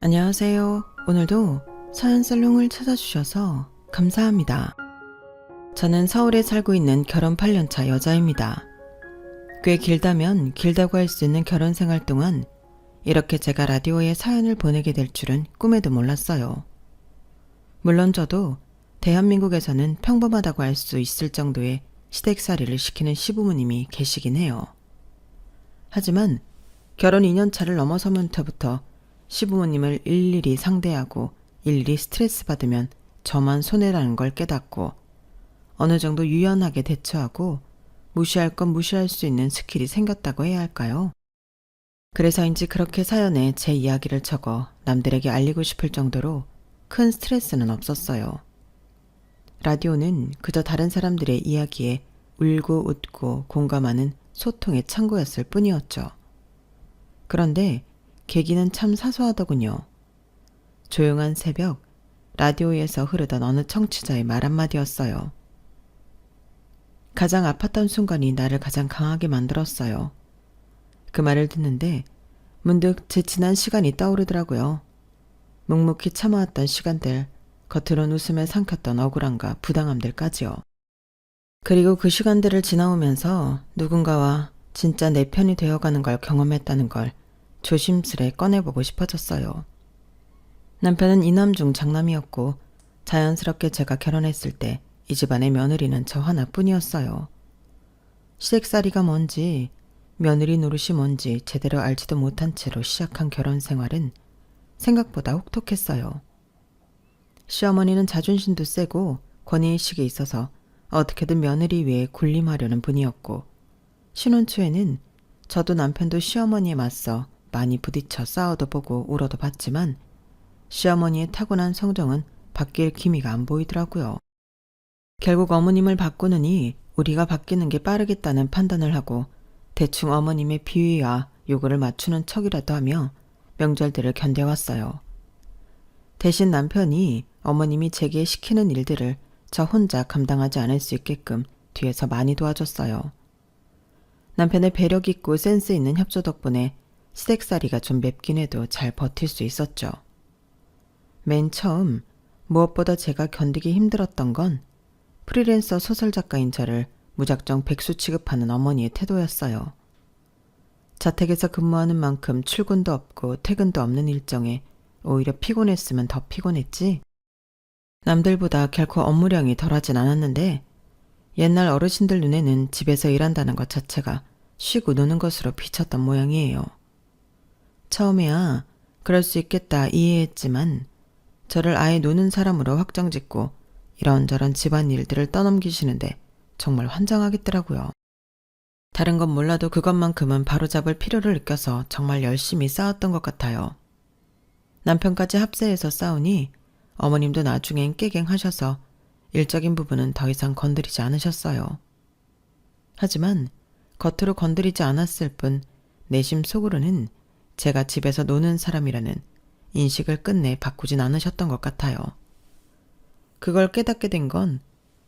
안녕하세요. 오늘도 사연살롱을 찾아주셔서 감사합니다. 저는 서울에 살고 있는 결혼 8년차 여자입니다. 꽤 길다고 할 수 있는 결혼 생활 동안 이렇게 제가 라디오에 사연을 보내게 될 줄은 꿈에도 몰랐어요. 물론 저도 대한민국에서는 평범하다고 할 수 있을 정도의 시댁살이를 시키는 시부모님이 계시긴 해요. 하지만 결혼 2년 차를 넘어서면부터 시부모님을 일일이 상대하고 일일이 스트레스 받으면 저만 손해라는 걸 깨닫고 어느 정도 유연하게 대처하고 무시할 건 무시할 수 있는 스킬이 생겼다고 해야 할까요? 그래서인지 그렇게 사연에 제 이야기를 적어 남들에게 알리고 싶을 정도로 큰 스트레스는 없었어요. 라디오는 그저 다른 사람들의 이야기에 울고 웃고 공감하는 소통의 창구였을 뿐이었죠. 그런데 계기는 참 사소하더군요. 조용한 새벽, 라디오에서 흐르던 어느 청취자의 말 한마디였어요. 가장 아팠던 순간이 나를 가장 강하게 만들었어요. 그 말을 듣는데 문득 제 지난 시간이 떠오르더라고요. 묵묵히 참아왔던 시간들, 겉으론 웃음에 삼켰던 억울함과 부당함들까지요. 그리고 그 시간들을 지나오면서 누군가와 진짜 내 편이 되어가는 걸 경험했다는 걸 조심스레 꺼내보고 싶어졌어요. 남편은 이남중 장남이었고 자연스럽게 제가 결혼했을 때 이 집안의 며느리는 저 하나뿐이었어요. 시댁살이가 뭔지 며느리 노릇이 뭔지 제대로 알지도 못한 채로 시작한 결혼 생활은 생각보다 혹독했어요. 시어머니는 자존심도 세고 권위의식이 있어서 어떻게든 며느리 위에 군림하려는 분이었고 신혼 초에는 저도 남편도 시어머니에 맞서 많이 부딪혀 싸워도 보고 울어도 봤지만 시어머니의 타고난 성정은 바뀔 기미가 안 보이더라고요. 결국 어머님을 바꾸느니 우리가 바뀌는 게 빠르겠다는 판단을 하고 대충 어머님의 비위와 요구를 맞추는 척이라도 하며 명절들을 견뎌왔어요. 대신 남편이 어머님이 제게 시키는 일들을 저 혼자 감당하지 않을 수 있게끔 뒤에서 많이 도와줬어요. 남편의 배려 깊고 센스 있는 협조 덕분에 시댁살이가 좀 맵긴 해도 잘 버틸 수 있었죠. 맨 처음 무엇보다 제가 견디기 힘들었던 건 프리랜서 소설작가인 저를 무작정 백수 취급하는 어머니의 태도였어요. 자택에서 근무하는 만큼 출근도 없고 퇴근도 없는 일정에 오히려 피곤했으면 더 피곤했지. 남들보다 결코 업무량이 덜하진 않았는데 옛날 어르신들 눈에는 집에서 일한다는 것 자체가 쉬고 노는 것으로 비쳤던 모양이에요. 처음에야 그럴 수 있겠다 이해했지만 저를 아예 노는 사람으로 확정짓고 이런저런 집안일들을 떠넘기시는데 정말 환장하겠더라고요. 다른 건 몰라도 그것만큼은 바로잡을 필요를 느껴서 정말 열심히 싸웠던 것 같아요. 남편까지 합세해서 싸우니 어머님도 나중엔 깨갱하셔서 일적인 부분은 더 이상 건드리지 않으셨어요. 하지만 겉으로 건드리지 않았을 뿐 내심 속으로는 제가 집에서 노는 사람이라는 인식을 끝내 바꾸진 않으셨던 것 같아요. 그걸 깨닫게 된 건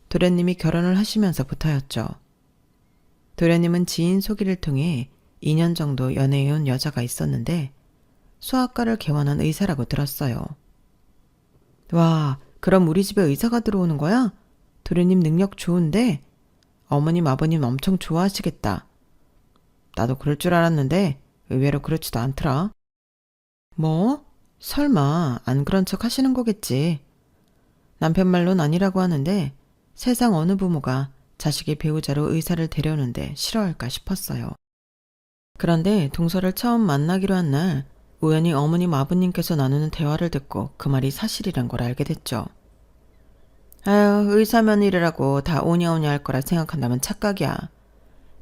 도련님이 결혼을 하시면서부터였죠. 도련님은 지인 소개를 통해 2년 정도 연애해온 여자가 있었는데 수학과를 개원한 의사라고 들었어요. 와, 그럼 우리 집에 의사가 들어오는 거야? 도련님 능력 좋은데? 어머님 아버님 엄청 좋아하시겠다. 나도 그럴 줄 알았는데 의외로 그렇지도 않더라. 뭐? 설마 안 그런 척 하시는 거겠지. 남편 말론 아니라고 하는데 세상 어느 부모가 자식의 배우자로 의사를 데려오는데 싫어할까 싶었어요. 그런데 동서를 처음 만나기로 한 날 우연히 어머님 아버님께서 나누는 대화를 듣고 그 말이 사실이란 걸 알게 됐죠. 아유, 의사 며느리라고 다 오냐오냐 할 거라 생각한다면 착각이야.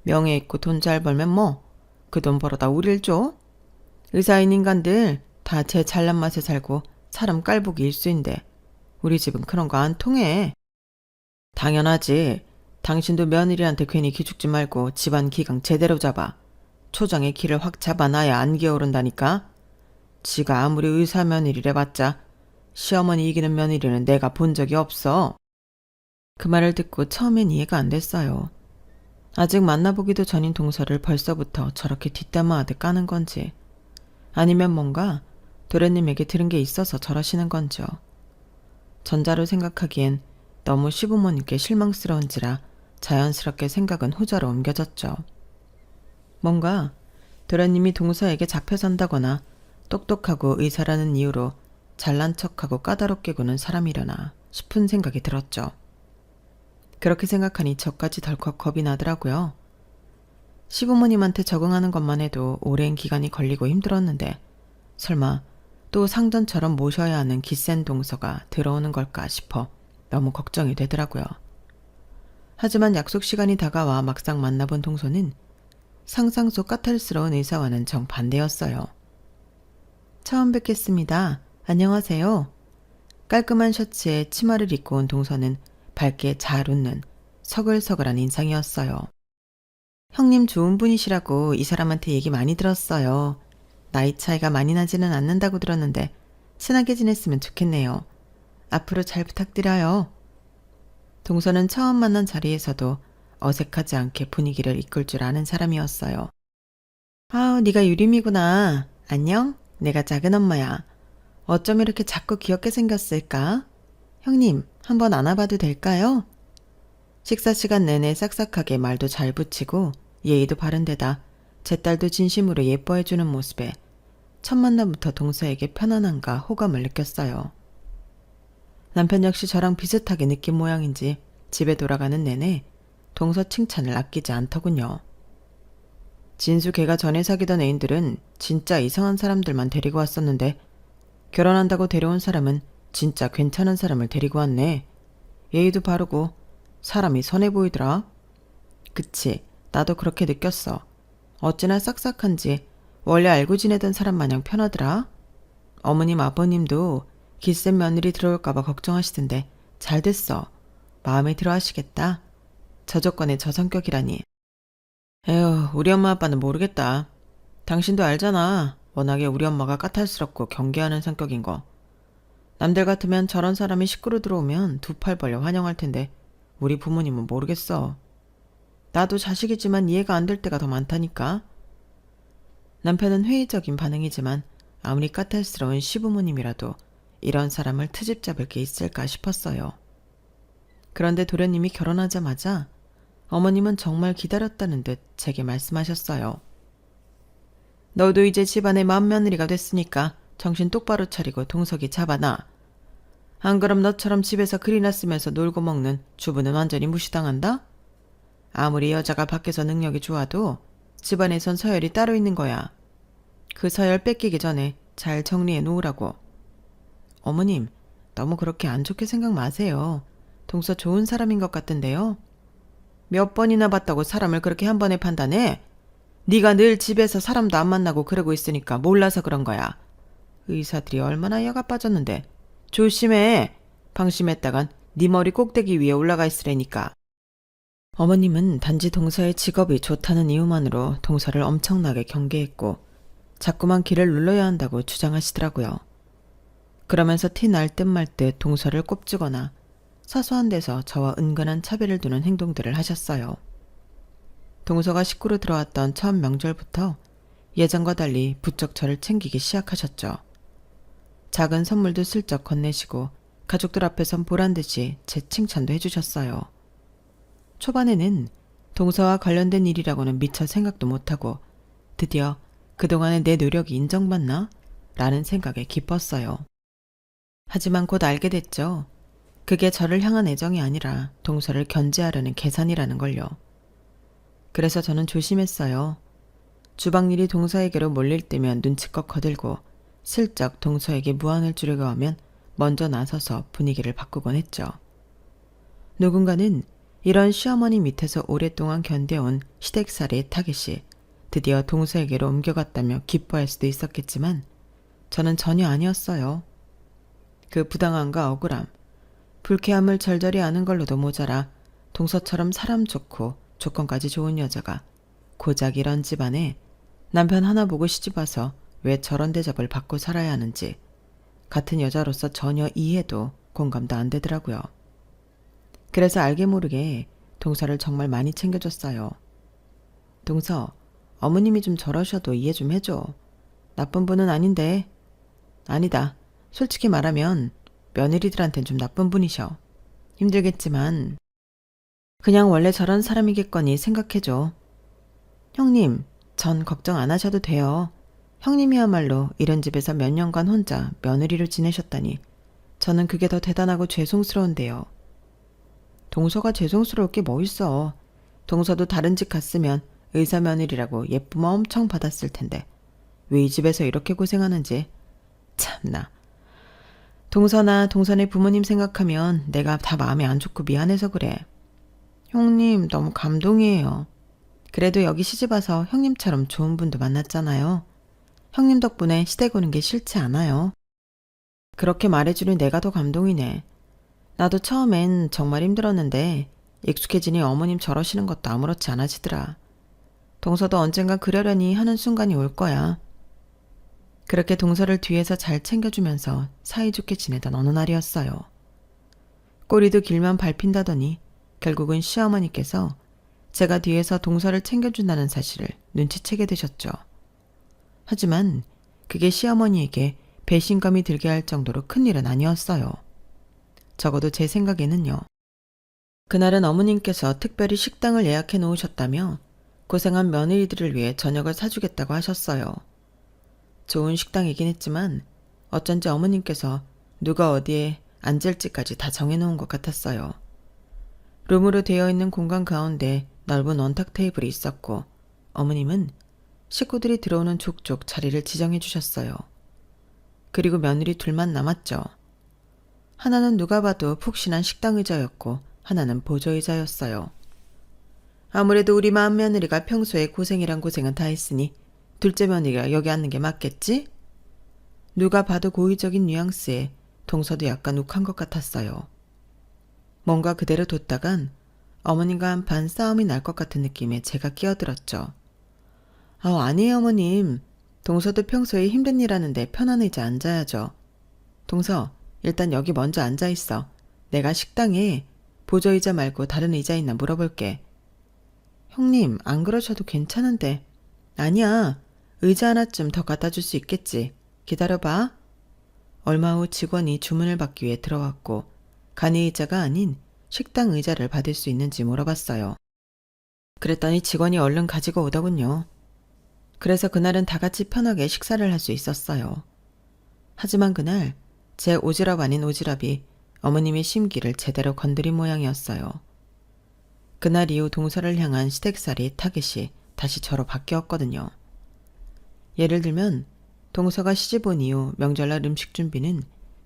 명예 있고 돈 잘 벌면 뭐 그 돈 벌어다 우릴 줘? 의사인 인간들 다 제 잘난 맛에 살고 사람 깔보기 일수인데 우리 집은 그런 거 안 통해. 당연하지. 당신도 며느리한테 괜히 기죽지 말고 집안 기강 제대로 잡아. 초장에 기를 확 잡아놔야 안 기어오른다니까. 지가 아무리 의사 며느리래 봤자 시어머니 이기는 며느리는 내가 본 적이 없어. 그 말을 듣고 처음엔 이해가 안 됐어요. 아직 만나보기도 전인 동서를 벌써부터 저렇게 뒷담화하듯 까는 건지 아니면 뭔가 도련님에게 들은 게 있어서 저러시는 건지요. 전자로 생각하기엔 너무 시부모님께 실망스러운지라 자연스럽게 생각은 후자로 옮겨졌죠. 뭔가 도련님이 동서에게 잡혀 산다거나 똑똑하고 의사라는 이유로 잘난 척하고 까다롭게 구는 사람이려나 싶은 생각이 들었죠. 그렇게 생각하니 저까지 덜컥 겁이 나더라고요. 시부모님한테 적응하는 것만 해도 오랜 기간이 걸리고 힘들었는데 설마 또 상전처럼 모셔야 하는 기센 동서가 들어오는 걸까 싶어 너무 걱정이 되더라고요. 하지만 약속 시간이 다가와 막상 만나본 동서는 상상 속 까탈스러운 의사와는 정반대였어요. 처음 뵙겠습니다. 안녕하세요. 깔끔한 셔츠에 치마를 입고 온 동서는 밝게 잘 웃는 서글서글한 인상이었어요. 형님 좋은 분이시라고 이 사람한테 얘기 많이 들었어요. 나이 차이가 많이 나지는 않는다고 들었는데 친하게 지냈으면 좋겠네요. 앞으로 잘 부탁드려요. 동서는 처음 만난 자리에서도 어색하지 않게 분위기를 이끌 줄 아는 사람이었어요. 아우, 네가 유림이구나. 안녕? 내가 작은 엄마야. 어쩜 이렇게 작고 귀엽게 생겼을까? 형님, 한번 안아봐도 될까요? 식사 시간 내내 싹싹하게 말도 잘 붙이고 예의도 바른 데다 제 딸도 진심으로 예뻐해주는 모습에 첫 만남부터 동서에게 편안함과 호감을 느꼈어요. 남편 역시 저랑 비슷하게 느낀 모양인지 집에 돌아가는 내내 동서 칭찬을 아끼지 않더군요. 진수 걔가 전에 사귀던 애인들은 진짜 이상한 사람들만 데리고 왔었는데 결혼한다고 데려온 사람은 진짜 괜찮은 사람을 데리고 왔네. 예의도 바르고 사람이 선해 보이더라. 그치, 나도 그렇게 느꼈어. 어찌나 싹싹한지 원래 알고 지내던 사람 마냥 편하더라. 어머님 아버님도 기센 며느리 들어올까봐 걱정하시던데 잘 됐어. 마음에 들어 하시겠다. 저 조건에 저 성격이라니. 에휴, 우리 엄마 아빠는 모르겠다. 당신도 알잖아. 워낙에 우리 엄마가 까탈스럽고 경계하는 성격인 거. 남들 같으면 저런 사람이 식구로 들어오면 두 팔 벌려 환영할 텐데 우리 부모님은 모르겠어. 나도 자식이지만 이해가 안 될 때가 더 많다니까. 남편은 회의적인 반응이지만 아무리 까탈스러운 시부모님이라도 이런 사람을 트집 잡을 게 있을까 싶었어요. 그런데 도련님이 결혼하자마자 어머님은 정말 기다렸다는 듯 제게 말씀하셨어요. 너도 이제 집안의 맏며느리가 됐으니까 정신 똑바로 차리고 동석이 잡아놔. 안 그럼 너처럼 집에서 글이나 쓰면서 놀고 먹는 주부는 완전히 무시당한다? 아무리 여자가 밖에서 능력이 좋아도 집안에선 서열이 따로 있는 거야. 그 서열 뺏기기 전에 잘 정리해 놓으라고. 어머님, 너무 그렇게 안 좋게 생각 마세요. 동서 좋은 사람인 것 같던데요. 몇 번이나 봤다고 사람을 그렇게 한 번에 판단해? 네가 늘 집에서 사람도 안 만나고 그러고 있으니까 몰라서 그런 거야. 의사들이 얼마나 여가 빠졌는데. 조심해. 방심했다간 네 머리 꼭대기 위에 올라가 있으라니까. 어머님은 단지 동서의 직업이 좋다는 이유만으로 동서를 엄청나게 경계했고 자꾸만 길을 눌러야 한다고 주장하시더라고요. 그러면서 티 날 듯 말 듯 동서를 꼽주거나 사소한 데서 저와 은근한 차별을 두는 행동들을 하셨어요. 동서가 식구로 들어왔던 처음 명절부터 예전과 달리 부쩍 저를 챙기기 시작하셨죠. 작은 선물도 슬쩍 건네시고 가족들 앞에선 보란듯이 제 칭찬도 해주셨어요. 초반에는 동서와 관련된 일이라고는 미처 생각도 못하고 드디어 그동안의 내 노력이 인정받나? 라는 생각에 기뻤어요. 하지만 곧 알게 됐죠. 그게 저를 향한 애정이 아니라 동서를 견제하려는 계산이라는 걸요. 그래서 저는 조심했어요. 주방일이 동서에게로 몰릴 때면 눈치껏 거들고 슬쩍 동서에게 무안을 주려고 하면 먼저 나서서 분위기를 바꾸곤 했죠. 누군가는 이런 시어머니 밑에서 오랫동안 견뎌온 시댁살이의 타깃이 드디어 동서에게로 옮겨갔다며 기뻐할 수도 있었겠지만 저는 전혀 아니었어요. 그 부당함과 억울함, 불쾌함을 절절히 아는 걸로도 모자라 동서처럼 사람 좋고 조건까지 좋은 여자가 고작 이런 집안에 남편 하나 보고 시집와서 왜 저런 대접을 받고 살아야 하는지 같은 여자로서 전혀 이해도 공감도 안 되더라고요. 그래서 알게 모르게 동서를 정말 많이 챙겨줬어요. 동서, 어머님이 좀 저러셔도 이해 좀 해줘. 나쁜 분은 아닌데. 아니다. 솔직히 말하면 며느리들한텐 좀 나쁜 분이셔. 힘들겠지만 그냥 원래 저런 사람이겠거니 생각해줘. 형님, 전 걱정 안 하셔도 돼요. 형님이야말로 이런 집에서 몇 년간 혼자 며느리로 지내셨다니 저는 그게 더 대단하고 죄송스러운데요. 동서가 죄송스러울 게 뭐 있어. 동서도 다른 집 갔으면 의사 며느리라고 예쁨 엄청 받았을 텐데 왜 이 집에서 이렇게 고생하는지. 참나. 동서나 동선의 부모님 생각하면 내가 다 마음이 안 좋고 미안해서 그래. 형님 너무 감동이에요. 그래도 여기 시집와서 형님처럼 좋은 분도 만났잖아요. 형님 덕분에 시댁 오는 게 싫지 않아요. 그렇게 말해주니 내가 더 감동이네. 나도 처음엔 정말 힘들었는데 익숙해지니 어머님 저러시는 것도 아무렇지 않아지더라. 동서도 언젠가 그러려니 하는 순간이 올 거야. 그렇게 동서를 뒤에서 잘 챙겨주면서 사이좋게 지내던 어느 날이었어요. 꼬리도 길만 밟힌다더니 결국은 시어머니께서 제가 뒤에서 동서를 챙겨준다는 사실을 눈치채게 되셨죠. 하지만 그게 시어머니에게 배신감이 들게 할 정도로 큰일은 아니었어요. 적어도 제 생각에는요. 그날은 어머님께서 특별히 식당을 예약해 놓으셨다며 고생한 며느리들을 위해 저녁을 사주겠다고 하셨어요. 좋은 식당이긴 했지만 어쩐지 어머님께서 누가 어디에 앉을지까지 다 정해놓은 것 같았어요. 룸으로 되어 있는 공간 가운데 넓은 원탁 테이블이 있었고 어머님은 식구들이 들어오는 족족 자리를 지정해 주셨어요. 그리고 며느리 둘만 남았죠. 하나는 누가 봐도 푹신한 식당 의자였고 하나는 보조 의자였어요. 아무래도 우리 마음 며느리가 평소에 고생이란 고생은 다 했으니 둘째 며느리가 여기 앉는 게 맞겠지? 누가 봐도 고의적인 뉘앙스에 동서도 약간 욱한 것 같았어요. 뭔가 그대로 뒀다간 어머님과 한판 싸움이 날 것 같은 느낌에 제가 끼어들었죠. 아니에요 어머님. 동서도 평소에 힘든 일 하는데 편한 의자 앉아야죠. 동서, 일단 여기 먼저 앉아있어. 내가 식당에 보조의자 말고 다른 의자 있나 물어볼게. 형님, 안 그러셔도 괜찮은데. 아니야. 의자 하나쯤 더 갖다 줄 수 있겠지. 기다려봐. 얼마 후 직원이 주문을 받기 위해 들어왔고 간이 의자가 아닌 식당 의자를 받을 수 있는지 물어봤어요. 그랬더니 직원이 얼른 가지고 오더군요. 그래서 그날은 다 같이 편하게 식사를 할 수 있었어요. 하지만 그날 제 오지랖 아닌 오지랖이 어머님의 심기를 제대로 건드린 모양이었어요. 그날 이후 동서를 향한 시댁살이 타깃이 다시 저로 바뀌었거든요. 예를 들면 동서가 시집 온 이후 명절날 음식 준비는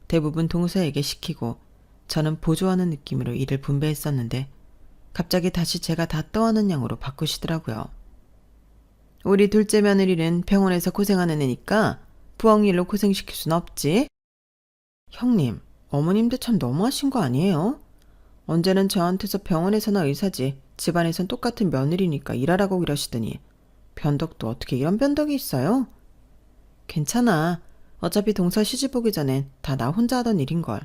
대부분 동서에게 시키고 저는 보조하는 느낌으로 일을 분배했었는데 갑자기 다시 제가 다 떠하는 양으로 바꾸시더라고요. 우리 둘째 며느리는 병원에서 고생하는 애니까 부엌일로 고생시킬 순 없지? 형님, 어머님도 참 너무하신 거 아니에요? 언제는 저한테서 병원에서나 의사지 집안에선 똑같은 며느리니까 일하라고 이러시더니 변덕도 어떻게 이런 변덕이 있어요? 괜찮아. 어차피 동서 시집 오기 전엔 다 나 혼자 하던 일인걸.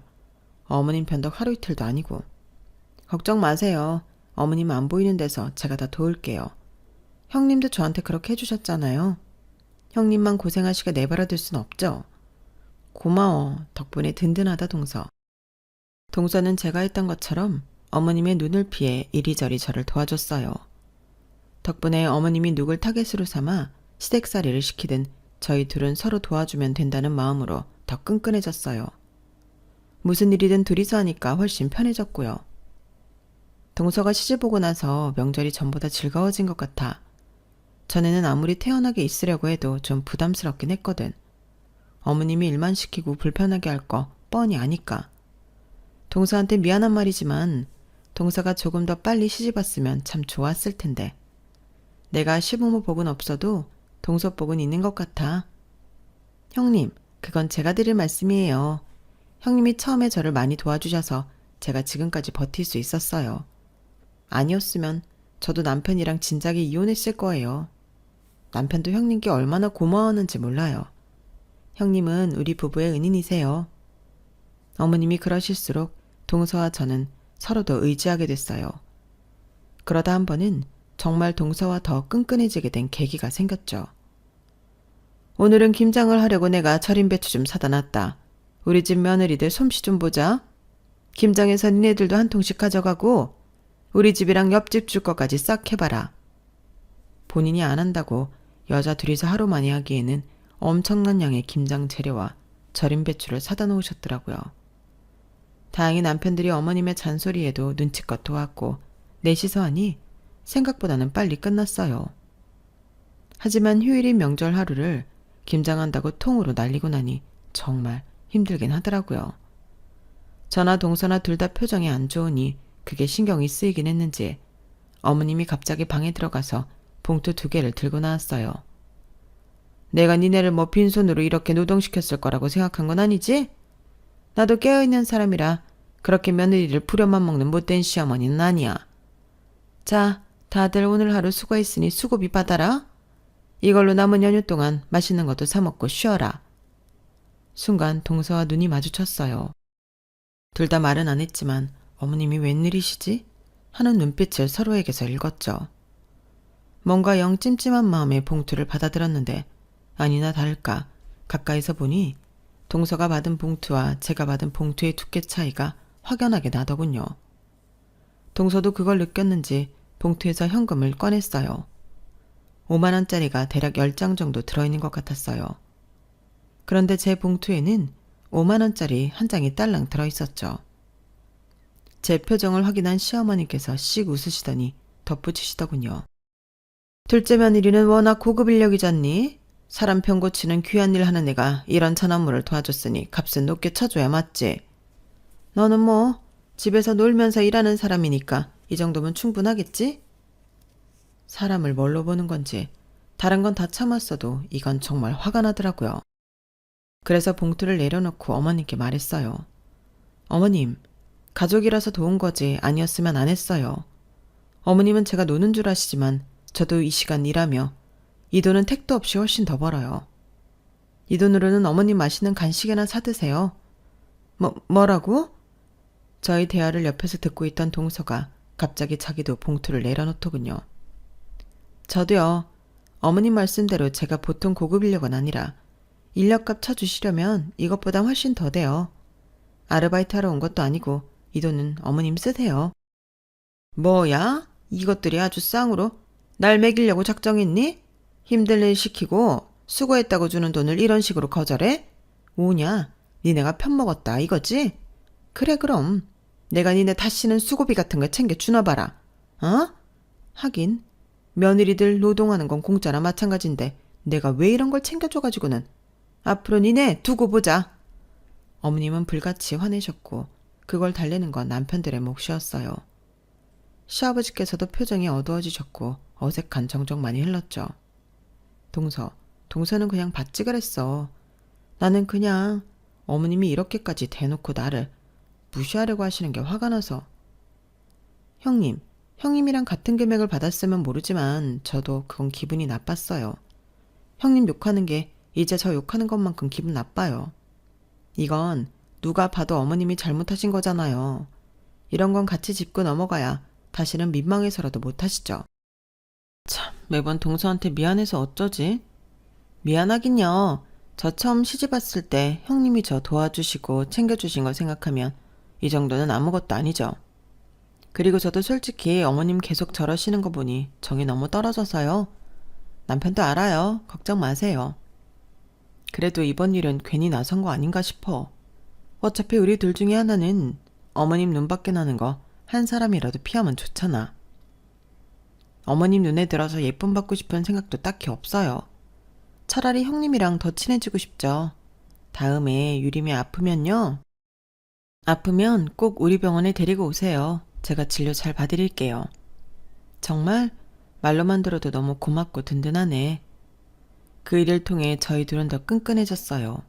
어머님 변덕 하루 이틀도 아니고. 걱정 마세요. 어머님 안 보이는 데서 제가 다 도울게요. 형님도 저한테 그렇게 해주셨잖아요. 형님만 고생하시게 내버려둘 순 없죠. 고마워. 덕분에 든든하다 동서. 동서는 제가 했던 것처럼 어머님의 눈을 피해 이리저리 저를 도와줬어요. 덕분에 어머님이 누굴 타겟으로 삼아 시댁살이를 시키든 저희 둘은 서로 도와주면 된다는 마음으로 더 끈끈해졌어요. 무슨 일이든 둘이서 하니까 훨씬 편해졌고요. 동서가 시집 오고 나서 명절이 전보다 즐거워진 것 같아 전에는 아무리 태연하게 있으려고 해도 좀 부담스럽긴 했거든. 어머님이 일만 시키고 불편하게 할 거 뻔히 아니까. 동서한테 미안한 말이지만 동서가 조금 더 빨리 시집 왔으면 참 좋았을 텐데. 내가 시부모 복은 없어도 동서 복은 있는 것 같아. 형님, 그건 제가 드릴 말씀이에요. 형님이 처음에 저를 많이 도와주셔서 제가 지금까지 버틸 수 있었어요. 아니었으면 저도 남편이랑 진작에 이혼했을 거예요. 남편도 형님께 얼마나 고마워하는지 몰라요. 형님은 우리 부부의 은인이세요. 어머님이 그러실수록 동서와 저는 서로 더 의지하게 됐어요. 그러다 한 번은 정말 동서와 더 끈끈해지게 된 계기가 생겼죠. 오늘은 김장을 하려고 내가 절임 배추 좀 사다 놨다. 우리 집 며느리들 솜씨 좀 보자. 김장해서 니네들도 한 통씩 가져가고 우리 집이랑 옆집 줄 것까지 싹 해봐라. 본인이 안 한다고 여자 둘이서 하루 만에 하기에는 엄청난 양의 김장 재료와 절임 배추를 사다 놓으셨더라고요. 다행히 남편들이 어머님의 잔소리에도 눈치껏 도왔고 넷이서 하니 생각보다는 빨리 끝났어요. 하지만 휴일인 명절 하루를 김장한다고 통으로 날리고 나니 정말 힘들긴 하더라고요. 저나 동서나 둘 다 표정이 안 좋으니 그게 신경이 쓰이긴 했는지 어머님이 갑자기 방에 들어가서 봉투 2개를 들고 나왔어요. 내가 니네를 뭐 빈손으로 이렇게 노동시켰을 거라고 생각한 건 아니지? 나도 깨어있는 사람이라 그렇게 며느리를 부려만 먹는 못된 시어머니는 아니야. 자, 다들 오늘 하루 수고했으니 수고비 받아라. 이걸로 남은 연휴 동안 맛있는 것도 사 먹고 쉬어라. 순간 동서와 눈이 마주쳤어요. 둘 다 말은 안 했지만 어머님이 웬일이시지? 하는 눈빛을 서로에게서 읽었죠. 뭔가 영 찜찜한 마음에 봉투를 받아들었는데 아니나 다를까 가까이서 보니 동서가 받은 봉투와 제가 받은 봉투의 두께 차이가 확연하게 나더군요. 동서도 그걸 느꼈는지 봉투에서 현금을 꺼냈어요. 5만 원짜리가 대략 10장 정도 들어있는 것 같았어요. 그런데 제 봉투에는 5만 원짜리 한 장이 딸랑 들어있었죠. 제 표정을 확인한 시어머니께서 씩 웃으시더니 덧붙이시더군요. 둘째 며느리는 워낙 고급 인력이잖니? 사람 병 고치는 귀한 일 하는 애가 이런 잔업물을 도와줬으니 값은 높게 쳐줘야 맞지. 너는 뭐 집에서 놀면서 일하는 사람이니까 이 정도면 충분하겠지? 사람을 뭘로 보는 건지 다른 건 다 참았어도 이건 정말 화가 나더라고요. 그래서 봉투를 내려놓고 어머님께 말했어요. 어머님, 가족이라서 도운 거지 아니었으면 안 했어요. 어머님은 제가 노는 줄 아시지만 저도 이 시간 일하며 이 돈은 택도 없이 훨씬 더 벌어요. 이 돈으로는 어머님 맛있는 간식이나 사드세요. 뭐라고? 저희 대화를 옆에서 듣고 있던 동서가 갑자기 자기도 봉투를 내려놓더군요. 저도요. 어머님 말씀대로 제가 보통 고급 인력은 아니라 인력값 쳐주시려면 이것보다 훨씬 더 돼요. 아르바이트 하러 온 것도 아니고 이 돈은 어머님 쓰세요. 뭐야? 이것들이 아주 쌍으로 날 먹이려고 작정했니? 힘들 일 시키고 수고했다고 주는 돈을 이런 식으로 거절해? 뭐냐? 니네가 편먹었다 이거지? 그래 그럼 내가 니네 다시는 수고비 같은 거 챙겨 주나 봐라. 어? 하긴 며느리들 노동하는 건 공짜나 마찬가지인데 내가 왜 이런 걸 챙겨줘가지고는. 앞으로 니네 두고 보자. 어머님은 불같이 화내셨고 그걸 달래는 건 남편들의 몫이었어요. 시아버지께서도 표정이 어두워지셨고 어색한 정적만이 흘렀죠. 동서는 그냥 받지 그랬어. 나는 그냥 어머님이 이렇게까지 대놓고 나를 무시하려고 하시는 게 화가 나서. 형님이랑 같은 금액을 받았으면 모르지만 저도 그건 기분이 나빴어요. 형님 욕하는 게 이제 저 욕하는 것만큼 기분 나빠요. 이건 누가 봐도 어머님이 잘못하신 거잖아요. 이런 건 같이 짚고 넘어가야 다시는 민망해서라도 못하시죠. 참, 매번 동서한테 미안해서 어쩌지? 미안하긴요. 저 처음 시집 왔을 때 형님이 저 도와주시고 챙겨주신 걸 생각하면 이 정도는 아무것도 아니죠. 그리고 저도 솔직히 어머님 계속 저러시는 거 보니 정이 너무 떨어져서요. 남편도 알아요. 걱정 마세요. 그래도 이번 일은 괜히 나선 거 아닌가 싶어. 어차피 우리 둘 중에 하나는 어머님 눈밖에 나는 거 한 사람이라도 피하면 좋잖아. 어머님 눈에 들어서 예쁨 받고 싶은 생각도 딱히 없어요. 차라리 형님이랑 더 친해지고 싶죠. 다음에 유림이 아프면 꼭 우리 병원에 데리고 오세요. 제가 진료 잘 봐드릴게요. 정말 말로만 들어도 너무 고맙고 든든하네. 그 일을 통해 저희 둘은 더 끈끈해졌어요.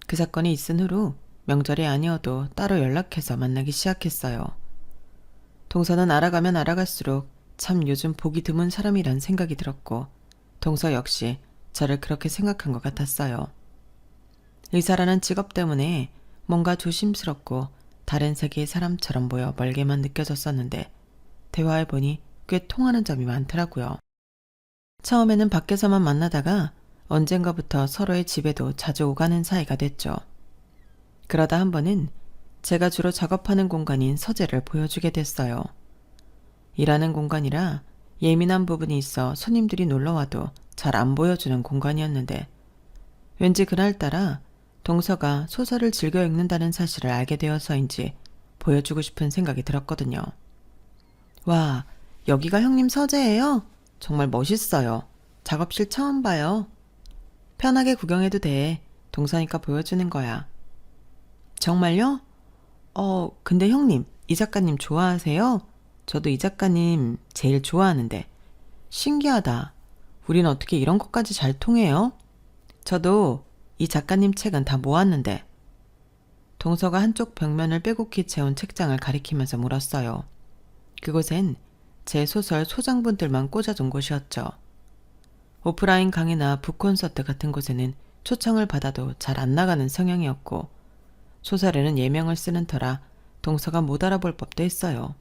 그 사건이 있은 후로 명절이 아니어도 따로 연락해서 만나기 시작했어요. 동서는 알아가면 알아갈수록 참 요즘 보기 드문 사람이란 생각이 들었고 동서 역시 저를 그렇게 생각한 것 같았어요. 의사라는 직업 때문에 뭔가 조심스럽고 다른 세계의 사람처럼 보여 멀게만 느껴졌었는데 대화해보니 꽤 통하는 점이 많더라고요. 처음에는 밖에서만 만나다가 언젠가부터 서로의 집에도 자주 오가는 사이가 됐죠. 그러다 한 번은 제가 주로 작업하는 공간인 서재를 보여주게 됐어요. 일하는 공간이라 예민한 부분이 있어 손님들이 놀러와도 잘 안 보여주는 공간이었는데 왠지 그날따라 동서가 소설을 즐겨 읽는다는 사실을 알게 되어서인지 보여주고 싶은 생각이 들었거든요. 와, 여기가 형님 서재예요? 정말 멋있어요. 작업실 처음 봐요. 편하게 구경해도 돼. 동서니까 보여주는 거야. 정말요? 근데 형님, 이 작가님 좋아하세요? 저도 이 작가님 제일 좋아하는데. 신기하다. 우린 어떻게 이런 것까지 잘 통해요? 저도 이 작가님 책은 다 모았는데. 동서가 한쪽 벽면을 빼곡히 채운 책장을 가리키면서 물었어요. 그곳엔 제 소설 소장본들만 꽂아둔 곳이었죠. 오프라인 강의나 북콘서트 같은 곳에는 초청을 받아도 잘 안 나가는 성향이었고 소설에는 예명을 쓰는 터라 동서가 못 알아볼 법도 했어요.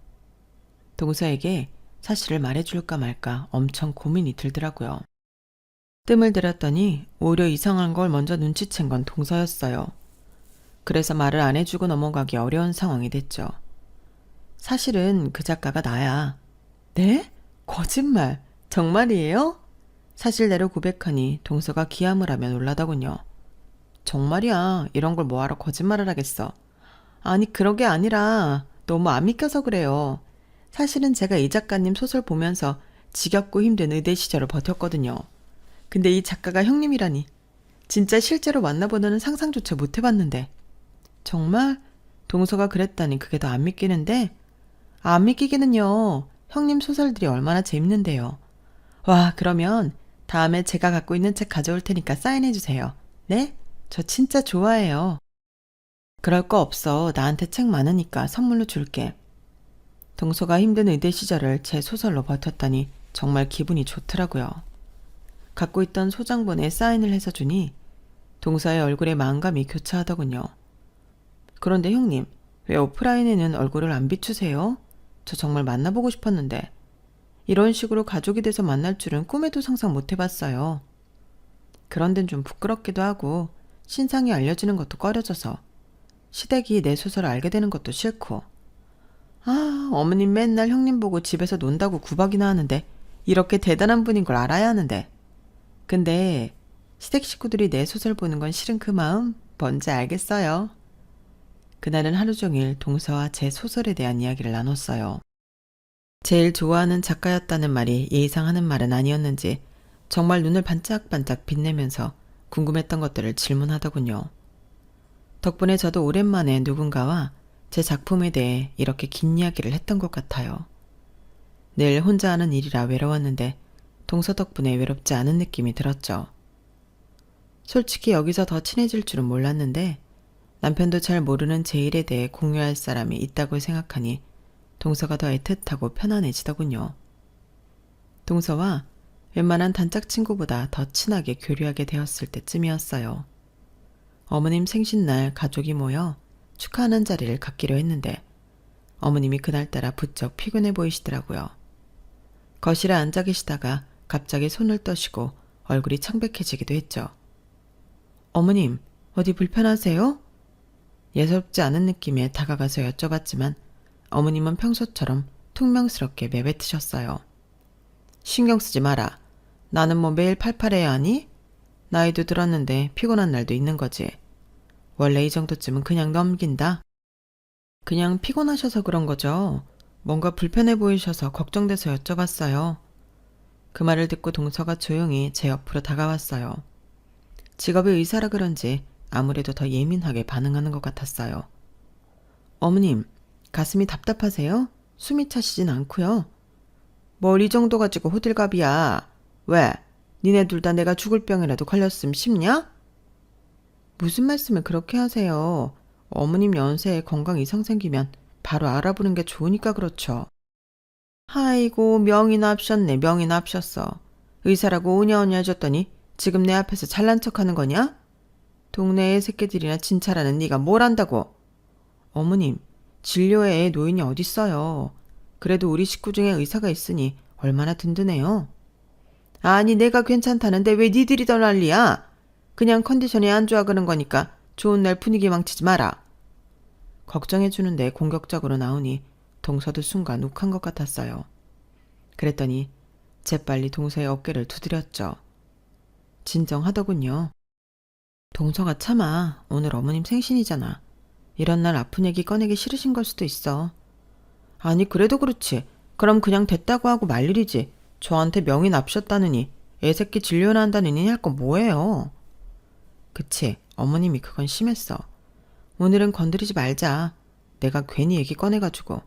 동서에게 사실을 말해줄까 말까 엄청 고민이 들더라고요. 뜸을 들였더니 오히려 이상한 걸 먼저 눈치챈 건 동서였어요. 그래서 말을 안 해주고 넘어가기 어려운 상황이 됐죠. 사실은 그 작가가 나야. 네? 거짓말. 정말이에요? 사실대로 고백하니 동서가 기함을 하며 놀라더군요. 정말이야. 이런 걸 뭐하러 거짓말을 하겠어. 아니 그러게 아니라 너무 안 믿겨서 그래요. 사실은 제가 이 작가님 소설 보면서 지겹고 힘든 의대 시절을 버텼거든요. 근데 이 작가가 형님이라니. 진짜 실제로 만나보는 상상조차 못 해봤는데. 정말? 동서가 그랬다니 그게 더 안 믿기는데? 안 믿기기는요. 형님 소설들이 얼마나 재밌는데요. 와, 그러면 다음에 제가 갖고 있는 책 가져올 테니까 사인해주세요. 네? 저 진짜 좋아해요. 그럴 거 없어. 나한테 책 많으니까 선물로 줄게. 동서가 힘든 의대 시절을 제 소설로 버텼다니 정말 기분이 좋더라고요. 갖고 있던 소장본에 사인을 해서 주니 동서의 얼굴에 마음감이 교차하더군요. 그런데 형님, 왜 오프라인에는 얼굴을 안 비추세요? 저 정말 만나보고 싶었는데 이런 식으로 가족이 돼서 만날 줄은 꿈에도 상상 못 해봤어요. 그런 데는 좀 부끄럽기도 하고 신상이 알려지는 것도 꺼려져서 시댁이 내 소설을 알게 되는 것도 싫고 어머님 맨날 형님 보고 집에서 논다고 구박이나 하는데 이렇게 대단한 분인 걸 알아야 하는데 근데 시댁 식구들이 내 소설 보는 건 싫은 그 마음 뭔지 알겠어요. 그날은 하루 종일 동서와 제 소설에 대한 이야기를 나눴어요. 제일 좋아하는 작가였다는 말이 예의상 하는 말은 아니었는지 정말 눈을 반짝반짝 빛내면서 궁금했던 것들을 질문하더군요. 덕분에 저도 오랜만에 누군가와 제 작품에 대해 이렇게 긴 이야기를 했던 것 같아요. 늘 혼자 하는 일이라 외로웠는데 동서 덕분에 외롭지 않은 느낌이 들었죠. 솔직히 여기서 더 친해질 줄은 몰랐는데 남편도 잘 모르는 제 일에 대해 공유할 사람이 있다고 생각하니 동서가 더 애틋하고 편안해지더군요. 동서와 웬만한 단짝 친구보다 더 친하게 교류하게 되었을 때쯤이었어요. 어머님 생신날 가족이 모여 축하하는 자리를 갖기로 했는데 어머님이 그날따라 부쩍 피곤해 보이시더라고요. 거실에 앉아 계시다가 갑자기 손을 떠시고 얼굴이 창백해지기도 했죠. 어머님, 어디 불편하세요? 예사롭지 않은 느낌에 다가가서 여쭤봤지만 어머님은 평소처럼 퉁명스럽게 내뱉으셨어요. 신경 쓰지 마라. 나는 뭐 매일 팔팔해야 하니? 나이도 들었는데 피곤한 날도 있는 거지. 원래 이 정도쯤은 그냥 넘긴다. 그냥 피곤하셔서 그런 거죠. 뭔가 불편해 보이셔서 걱정돼서 여쭤봤어요. 그 말을 듣고 동서가 조용히 제 옆으로 다가왔어요. 직업이 의사라 그런지 아무래도 더 예민하게 반응하는 것 같았어요. 어머님, 가슴이 답답하세요? 숨이 차시진 않고요. 뭘 이 정도 가지고 호들갑이야. 왜? 니네 둘 다 내가 죽을 병이라도 걸렸음 싶냐? 무슨 말씀을 그렇게 하세요. 어머님 연세에 건강 이상 생기면 바로 알아보는 게 좋으니까 그렇죠. 아이고 명이나 합셨네. 명이나 합셨어. 의사라고 오냐오냐 해줬더니 지금 내 앞에서 잘난 척하는 거냐? 동네의 새끼들이나 진찰하는 네가 뭘 안다고. 어머님, 진료에 노인이 어딨어요. 그래도 우리 식구 중에 의사가 있으니 얼마나 든든해요. 아니 내가 괜찮다는데 왜 니들이 더 난리야? 그냥 컨디션이 안 좋아 그런 거니까 좋은 날 분위기 망치지 마라. 걱정해주는데 공격적으로 나오니 동서도 순간 욱한 것 같았어요. 그랬더니 재빨리 동서의 어깨를 두드렸죠. 진정하더군요. 동서가 참아. 오늘 어머님 생신이잖아. 이런 날 아픈 얘기 꺼내기 싫으신 걸 수도 있어. 아니 그래도 그렇지. 그럼 그냥 됐다고 하고 말 일이지. 저한테 명의 납셨다느니 애새끼 진료나 한다느니 할 건 뭐예요. 그치. 어머님이 그건 심했어. 오늘은 건드리지 말자. 내가 괜히 얘기 꺼내가지고.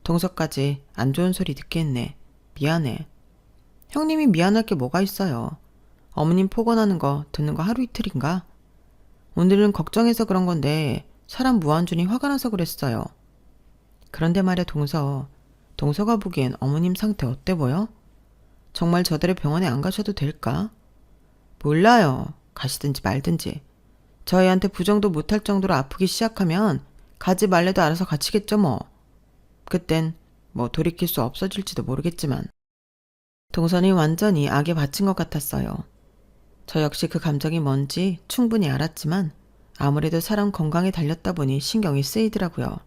동서까지 안 좋은 소리 듣게 했네. 미안해. 형님이 미안할 게 뭐가 있어요. 어머님 폭언하는 거 듣는 거 하루 이틀인가? 오늘은 걱정해서 그런 건데 사람 무한준이 화가 나서 그랬어요. 그런데 말이야 동서가 보기엔 어머님 상태 어때 보여? 정말 저대로 병원에 안 가셔도 될까? 몰라요. 가시든지 말든지. 저희한테 부정도 못할 정도로 아프기 시작하면 가지 말래도 알아서 가치겠죠 뭐. 그땐 뭐 돌이킬 수 없어질지도 모르겠지만. 동선이 완전히 악에 바친 것 같았어요. 저 역시 그 감정이 뭔지 충분히 알았지만 아무래도 사람 건강에 달렸다 보니 신경이 쓰이더라고요.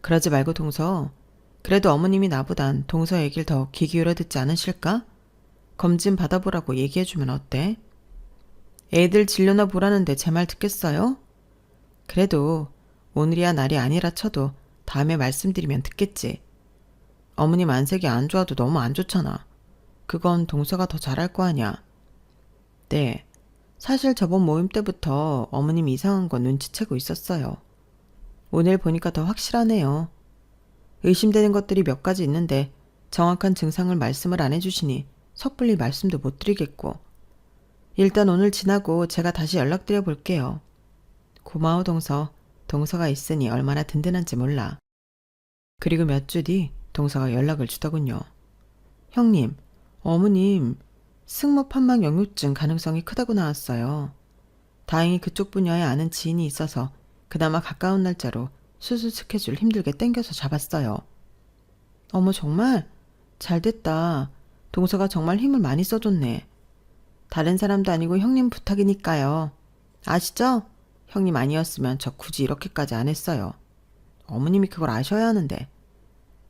그러지 말고 동서, 그래도 어머님이 나보단 동서 얘기를 더 귀 기울여 듣지 않으실까? 검진 받아보라고 얘기해주면 어때? 애들 진료나 보라는데 제 말 듣겠어요? 그래도 오늘이야 날이 아니라 쳐도 다음에 말씀드리면 듣겠지. 어머님 안색이 안 좋아도 너무 안 좋잖아. 그건 동서가 더 잘할 거 아냐. 네, 사실 저번 모임 때부터 어머님 이상한 건 눈치채고 있었어요. 오늘 보니까 더 확실하네요. 의심되는 것들이 몇 가지 있는데 정확한 증상을 말씀을 안 해주시니 섣불리 말씀도 못 드리겠고. 일단 오늘 지나고 제가 다시 연락드려 볼게요. 고마워 동서. 동서가 있으니 얼마나 든든한지 몰라. 그리고 몇 주 뒤 동서가 연락을 주더군요. 형님, 어머님 승모 판막 역류증 가능성이 크다고 나왔어요. 다행히 그쪽 분야에 아는 지인이 있어서 그나마 가까운 날짜로 수술 스케줄 힘들게 땡겨서 잡았어요. 어머 정말? 잘됐다. 동서가 정말 힘을 많이 써줬네. 다른 사람도 아니고 형님 부탁이니까요. 아시죠? 형님 아니었으면 저 굳이 이렇게까지 안 했어요. 어머님이 그걸 아셔야 하는데.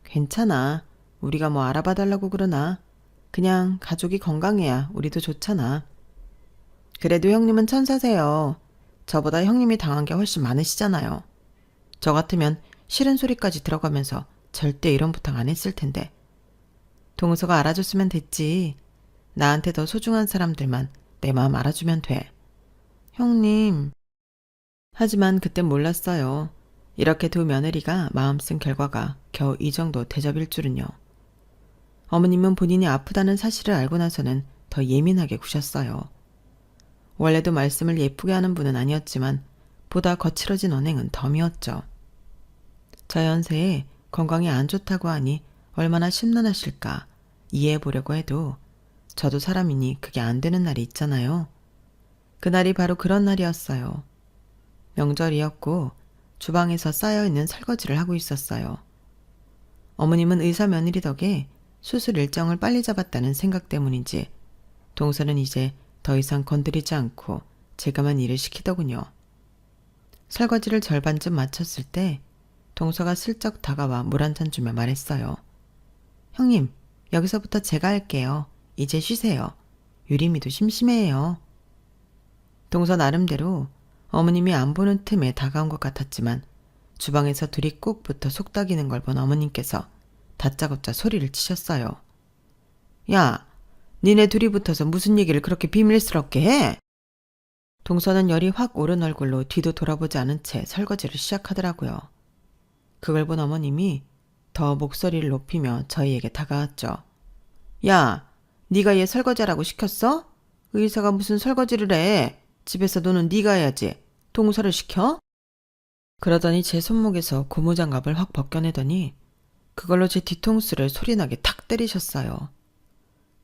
괜찮아. 우리가 뭐 알아봐달라고 그러나. 그냥 가족이 건강해야 우리도 좋잖아. 그래도 형님은 천사세요. 저보다 형님이 당한 게 훨씬 많으시잖아요. 저 같으면 싫은 소리까지 들어가면서 절대 이런 부탁 안 했을 텐데. 동서가 알아줬으면 됐지. 나한테 더 소중한 사람들만 내 마음 알아주면 돼. 형님. 하지만 그땐 몰랐어요. 이렇게 두 며느리가 마음 쓴 결과가 겨우 이 정도 대접일 줄은요. 어머님은 본인이 아프다는 사실을 알고 나서는 더 예민하게 구셨어요. 원래도 말씀을 예쁘게 하는 분은 아니었지만 보다 거칠어진 언행은 덤이었죠. 저 연세에 건강이 안 좋다고 하니 얼마나 심란하실까 이해해보려고 해도 저도 사람이니 그게 안 되는 날이 있잖아요. 그날이 바로 그런 날이었어요. 명절이었고 주방에서 쌓여있는 설거지를 하고 있었어요. 어머님은 의사 며느리 덕에 수술 일정을 빨리 잡았다는 생각 때문인지 동서는 이제 더 이상 건드리지 않고 제가만 일을 시키더군요. 설거지를 절반쯤 마쳤을 때 동서가 슬쩍 다가와 물 한 잔 주며 말했어요. 형님, 여기서부터 제가 할게요. 이제 쉬세요. 유림이도 심심해해요. 동서 나름대로 어머님이 안 보는 틈에 다가온 것 같았지만 주방에서 둘이 꼭 붙어 속닥이는 걸 본 어머님께서 다짜고짜 소리를 치셨어요. 야, 니네 둘이 붙어서 무슨 얘기를 그렇게 비밀스럽게 해? 동서는 열이 확 오른 얼굴로 뒤도 돌아보지 않은 채 설거지를 시작하더라고요. 그걸 본 어머님이 더 목소리를 높이며 저희에게 다가왔죠. 야, 네가 얘 설거지하라고 시켰어? 의사가 무슨 설거지를 해? 집에서 노는 네가 해야지. 동서를 시켜? 그러더니 제 손목에서 고무장갑을 확 벗겨내더니 그걸로 제 뒤통수를 소리나게 탁 때리셨어요.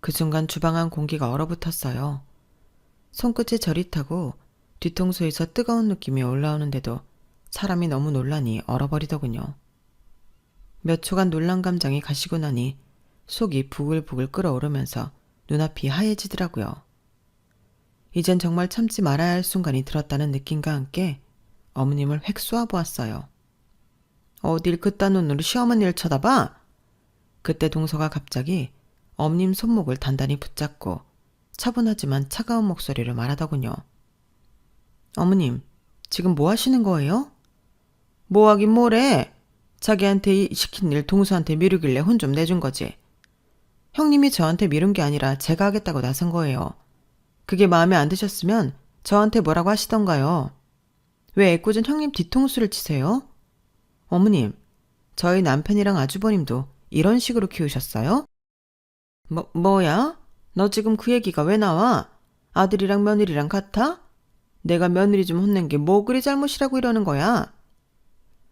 그 순간 주방 안 공기가 얼어붙었어요. 손끝에 저리 타고 뒤통수에서 뜨거운 느낌이 올라오는데도 사람이 너무 놀라니 얼어버리더군요. 몇 초간 놀란 감정이 가시고 나니 속이 부글부글 끓어오르면서 눈앞이 하얘지더라고요. 이젠 정말 참지 말아야 할 순간이 들었다는 느낌과 함께 어머님을 획 쏘아보았어요. 어딜 그딴 눈으로 시어머니를 쳐다봐? 그때 동서가 갑자기 어머님 손목을 단단히 붙잡고 차분하지만 차가운 목소리로 말하더군요. 어머님, 지금 뭐 하시는 거예요? 뭐 하긴 뭐래. 자기한테 시킨 일 동서한테 미루길래 혼 좀 내준 거지. 형님이 저한테 미룬 게 아니라 제가 하겠다고 나선 거예요. 그게 마음에 안 드셨으면 저한테 뭐라고 하시던가요. 왜 애꿎은 형님 뒤통수를 치세요? 어머님, 저희 남편이랑 아주버님도 이런 식으로 키우셨어요? 뭐야? 너 지금 그 얘기가 왜 나와? 아들이랑 며느리랑 같아? 내가 며느리 좀 혼낸 게 뭐 그리 잘못이라고 이러는 거야?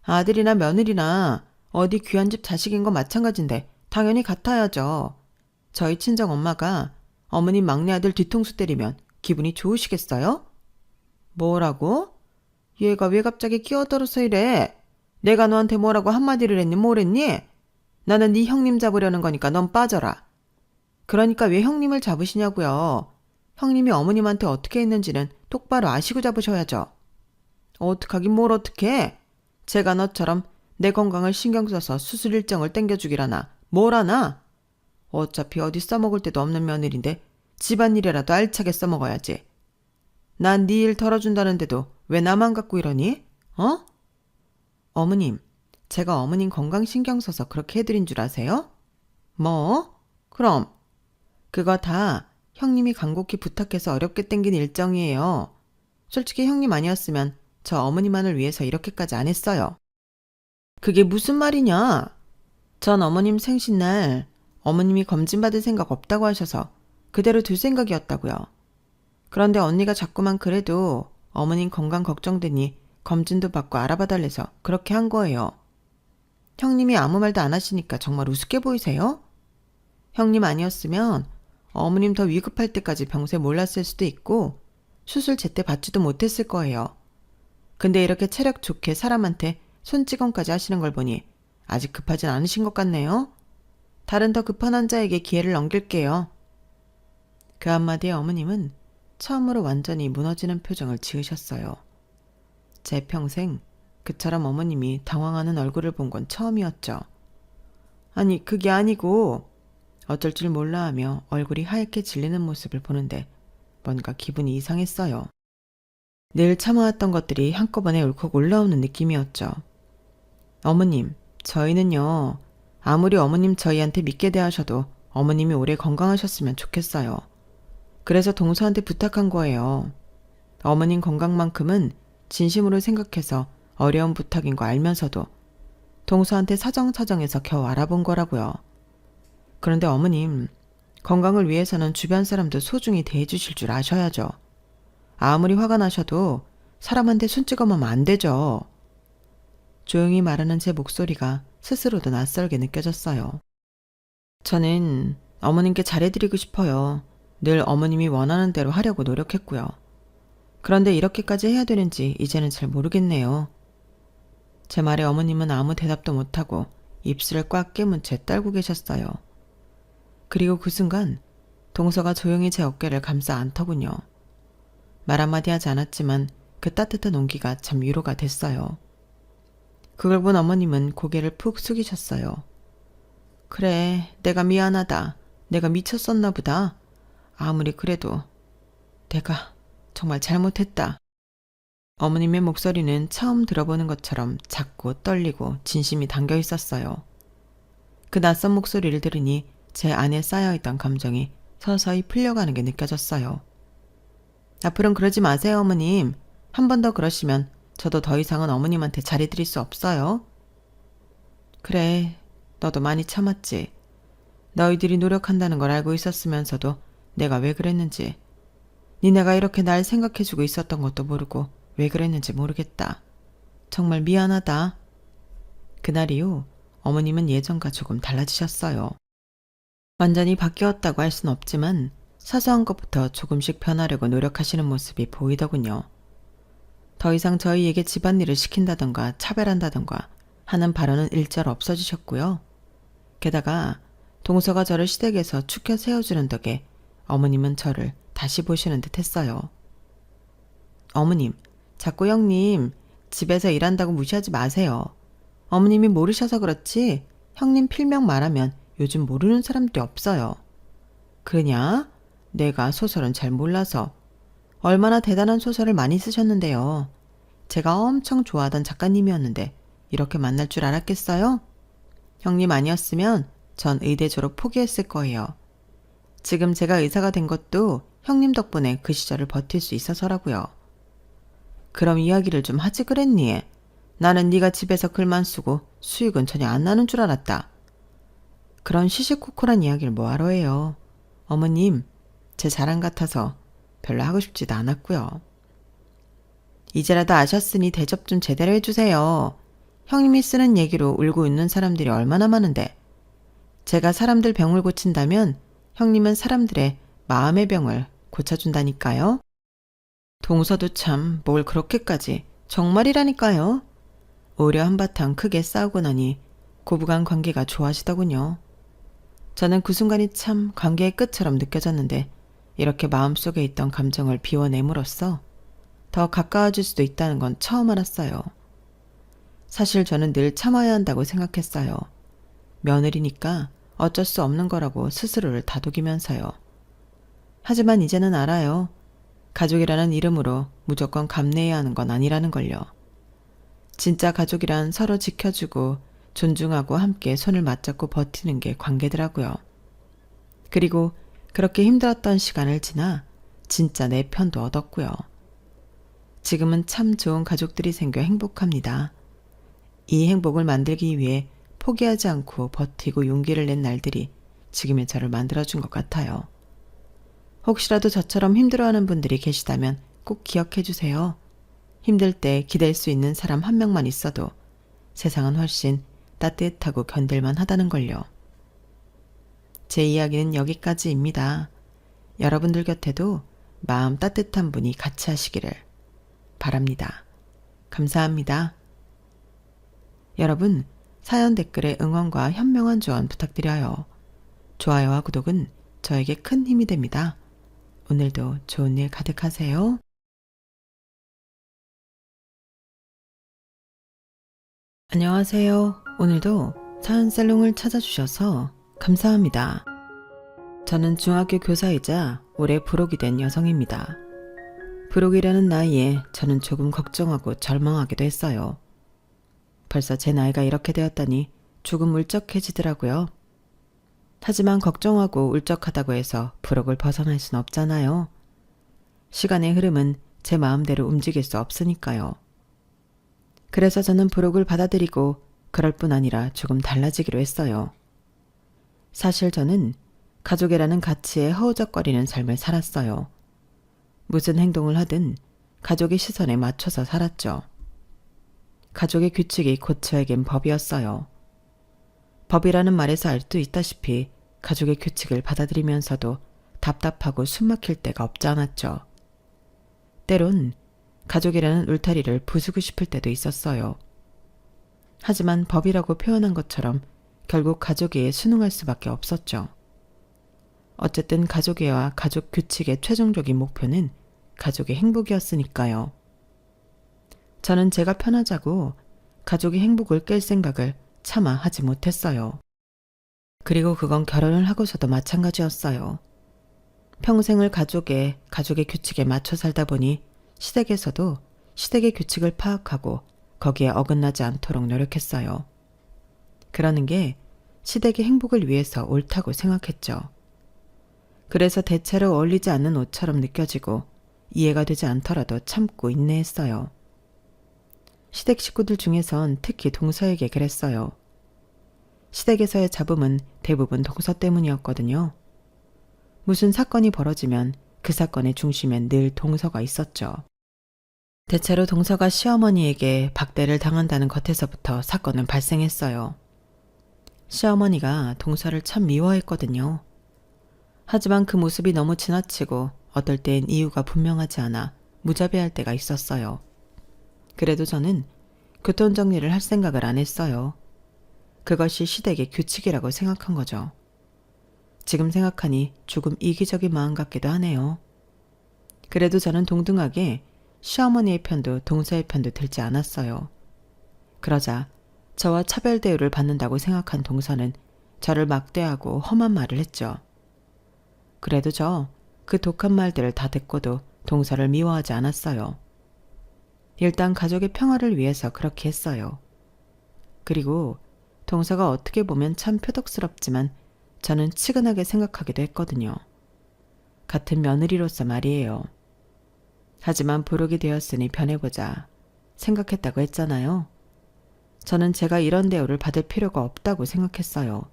아들이나 며느리나 어디 귀한 집 자식인 거 마찬가지인데 당연히 같아야죠. 저희 친정 엄마가 어머님 막내 아들 뒤통수 때리면 기분이 좋으시겠어요? 뭐라고? 얘가 왜 갑자기 끼어들어서 이래? 내가 너한테 뭐라고 한마디를 했니 뭐랬니? 나는 네 형님 잡으려는 거니까 넌 빠져라. 그러니까 왜 형님을 잡으시냐고요. 형님이 어머님한테 어떻게 했는지는 똑바로 아시고 잡으셔야죠. 어떡하긴 뭘 어떡해. 제가 너처럼 내 건강을 신경 써서 수술 일정을 땡겨주기라나 뭘 하나? 어차피 어디 써먹을 데도 없는 며느리인데 집안일이라도 알차게 써먹어야지. 난 네 일 덜어준다는데도 왜 나만 갖고 이러니? 어? 어머님, 제가 어머님 건강 신경 써서 그렇게 해드린 줄 아세요? 뭐? 그럼 그거 다 형님이 간곡히 부탁해서 어렵게 땡긴 일정이에요. 솔직히 형님 아니었으면 저 어머니만을 위해서 이렇게까지 안 했어요. 그게 무슨 말이냐? 전 어머님 생신날 어머님이 검진받을 생각 없다고 하셔서 그대로 둘 생각이었다고요. 그런데 언니가 자꾸만 그래도 어머님 건강 걱정되니 검진도 받고 알아봐 달래서 그렇게 한 거예요. 형님이 아무 말도 안 하시니까 정말 우습게 보이세요? 형님 아니었으면 어머님 더 위급할 때까지 병세 몰랐을 수도 있고 수술 제때 받지도 못했을 거예요. 근데 이렇게 체력 좋게 사람한테 손찌검까지 하시는 걸 보니 아직 급하진 않으신 것 같네요. 다른 더 급한 환자에게 기회를 넘길게요. 그 한마디에 어머님은 처음으로 완전히 무너지는 표정을 지으셨어요. 제 평생 그처럼 어머님이 당황하는 얼굴을 본 건 처음이었죠. 아니 그게 아니고 어쩔 줄 몰라 하며 얼굴이 하얗게 질리는 모습을 보는데 뭔가 기분이 이상했어요. 늘 참아왔던 것들이 한꺼번에 울컥 올라오는 느낌이었죠. 어머님, 저희는요. 아무리 어머님 저희한테 믿게 대하셔도 어머님이 오래 건강하셨으면 좋겠어요. 그래서 동서한테 부탁한 거예요. 어머님 건강만큼은 진심으로 생각해서 어려운 부탁인 거 알면서도 동서한테 사정사정해서 겨우 알아본 거라고요. 그런데 어머님, 건강을 위해서는 주변 사람도 소중히 대해주실 줄 아셔야죠. 아무리 화가 나셔도 사람한테 손찌검하면 안 되죠. 조용히 말하는 제 목소리가 스스로도 낯설게 느껴졌어요. 저는 어머님께 잘해드리고 싶어요. 늘 어머님이 원하는 대로 하려고 노력했고요. 그런데 이렇게까지 해야 되는지 이제는 잘 모르겠네요. 제 말에 어머님은 아무 대답도 못하고 입술을 꽉 깨문 채 떨고 계셨어요. 그리고 그 순간 동서가 조용히 제 어깨를 감싸 안더군요. 말 한마디 하지 않았지만 그 따뜻한 온기가 참 위로가 됐어요. 그걸 본 어머님은 고개를 푹 숙이셨어요. 그래, 내가 미안하다. 내가 미쳤었나 보다. 아무리 그래도 내가 정말 잘못했다. 어머님의 목소리는 처음 들어보는 것처럼 작고 떨리고 진심이 담겨 있었어요. 그 낯선 목소리를 들으니 제 안에 쌓여있던 감정이 서서히 풀려가는 게 느껴졌어요. 앞으로는 그러지 마세요, 어머님. 한 번 더 그러시면 저도 더 이상은 어머님한테 잘해드릴 수 없어요. 그래, 너도 많이 참았지. 너희들이 노력한다는 걸 알고 있었으면서도 내가 왜 그랬는지, 니네가 이렇게 날 생각해주고 있었던 것도 모르고 왜 그랬는지 모르겠다. 정말 미안하다. 그날 이후 어머님은 예전과 조금 달라지셨어요. 완전히 바뀌었다고 할 순 없지만 사소한 것부터 조금씩 변하려고 노력하시는 모습이 보이더군요. 더 이상 저희에게 집안일을 시킨다던가 차별한다던가 하는 발언은 일절 없어지셨고요. 게다가 동서가 저를 시댁에서 축혀 세워주는 덕에 어머님은 저를 다시 보시는 듯 했어요. 어머님, 자꾸 형님 집에서 일한다고 무시하지 마세요. 어머님이 모르셔서 그렇지 형님 필명 말하면 요즘 모르는 사람들이 없어요. 그러냐? 내가 소설은 잘 몰라서. 얼마나 대단한 소설을 많이 쓰셨는데요. 제가 엄청 좋아하던 작가님이었는데 이렇게 만날 줄 알았겠어요? 형님 아니었으면 전 의대 졸업 포기했을 거예요. 지금 제가 의사가 된 것도 형님 덕분에 그 시절을 버틸 수 있어서라고요. 그럼 이야기를 좀 하지 그랬니? 나는 네가 집에서 글만 쓰고 수익은 전혀 안 나는 줄 알았다. 그런 시시콜콜한 이야기를 뭐하러 해요. 어머님, 제 자랑 같아서 별로 하고 싶지도 않았고요. 이제라도 아셨으니 대접 좀 제대로 해주세요. 형님이 쓰는 얘기로 울고 있는 사람들이 얼마나 많은데. 제가 사람들 병을 고친다면 형님은 사람들의 마음의 병을 고쳐준다니까요. 동서도 참 뭘 그렇게까지 정말이라니까요. 오히려 한바탕 크게 싸우고 나니 고부간 관계가 좋아지더군요. 저는 그 순간이 참 관계의 끝처럼 느껴졌는데 이렇게 마음속에 있던 감정을 비워냄으로써 더 가까워질 수도 있다는 건 처음 알았어요. 사실 저는 늘 참아야 한다고 생각했어요. 며느리니까 어쩔 수 없는 거라고 스스로를 다독이면서요. 하지만 이제는 알아요. 가족이라는 이름으로 무조건 감내해야 하는 건 아니라는 걸요. 진짜 가족이란 서로 지켜주고 존중하고 함께 손을 맞잡고 버티는 게 관계더라고요. 그리고 그렇게 힘들었던 시간을 지나 진짜 내 편도 얻었고요. 지금은 참 좋은 가족들이 생겨 행복합니다. 이 행복을 만들기 위해 포기하지 않고 버티고 용기를 낸 날들이 지금의 저를 만들어준 것 같아요. 혹시라도 저처럼 힘들어하는 분들이 계시다면 꼭 기억해 주세요. 힘들 때 기댈 수 있는 사람 한 명만 있어도 세상은 훨씬 따뜻하고 견딜만 하다는 걸요. 제 이야기는 여기까지입니다. 여러분들 곁에도 마음 따뜻한 분이 같이 하시기를 바랍니다. 감사합니다. 여러분, 사연 댓글에 응원과 현명한 조언 부탁드려요. 좋아요와 구독은 저에게 큰 힘이 됩니다. 오늘도 좋은 일 가득하세요. 안녕하세요. 오늘도 사연 살롱을 찾아주셔서 감사합니다. 저는 중학교 교사이자 올해 불혹이 된 여성입니다. 불혹이라는 나이에 저는 조금 걱정하고 절망하기도 했어요. 벌써 제 나이가 이렇게 되었다니 조금 울적해지더라고요. 하지만 걱정하고 울적하다고 해서 불혹을 벗어날 순 없잖아요. 시간의 흐름은 제 마음대로 움직일 수 없으니까요. 그래서 저는 불혹을 받아들이고 그럴 뿐 아니라 조금 달라지기로 했어요. 사실 저는 가족이라는 가치에 허우적거리는 삶을 살았어요. 무슨 행동을 하든 가족의 시선에 맞춰서 살았죠. 가족의 규칙이 곧 저에겐 법이었어요. 법이라는 말에서 알 수 있다시피 가족의 규칙을 받아들이면서도 답답하고 숨막힐 때가 없지 않았죠. 때론 가족이라는 울타리를 부수고 싶을 때도 있었어요. 하지만 법이라고 표현한 것처럼 결국 가족에 순응할 수밖에 없었죠. 어쨌든 가족애와 가족 규칙의 최종적인 목표는 가족의 행복이었으니까요. 저는 제가 편하자고 가족의 행복을 깰 생각을 차마 하지 못했어요. 그리고 그건 결혼을 하고서도 마찬가지였어요. 평생을 가족의 규칙에 맞춰 살다 보니 시댁에서도 시댁의 규칙을 파악하고 거기에 어긋나지 않도록 노력했어요. 그러는 게 시댁의 행복을 위해서 옳다고 생각했죠. 그래서 대체로 어울리지 않는 옷처럼 느껴지고 이해가 되지 않더라도 참고 인내했어요. 시댁 식구들 중에선 특히 동서에게 그랬어요. 시댁에서의 잡음은 대부분 동서 때문이었거든요. 무슨 사건이 벌어지면 그 사건의 중심엔 늘 동서가 있었죠. 대체로 동서가 시어머니에게 박대를 당한다는 것에서부터 사건은 발생했어요. 시어머니가 동서를 참 미워했거든요. 하지만 그 모습이 너무 지나치고 어떨 땐 이유가 분명하지 않아 무자비할 때가 있었어요. 그래도 저는 교통정리를 할 생각을 안 했어요. 그것이 시댁의 규칙이라고 생각한 거죠. 지금 생각하니 조금 이기적인 마음 같기도 하네요. 그래도 저는 동등하게 시어머니의 편도 동서의 편도 들지 않았어요. 그러자 저와 차별 대우를 받는다고 생각한 동서는 저를 막대하고 험한 말을 했죠. 그래도 저 그 독한 말들을 다 듣고도 동서를 미워하지 않았어요. 일단 가족의 평화를 위해서 그렇게 했어요. 그리고 동서가 어떻게 보면 참 표독스럽지만 저는 치근하게 생각하기도 했거든요. 같은 며느리로서 말이에요. 하지만 부르게 되었으니 변해보자 생각했다고 했잖아요. 저는 제가 이런 대우를 받을 필요가 없다고 생각했어요.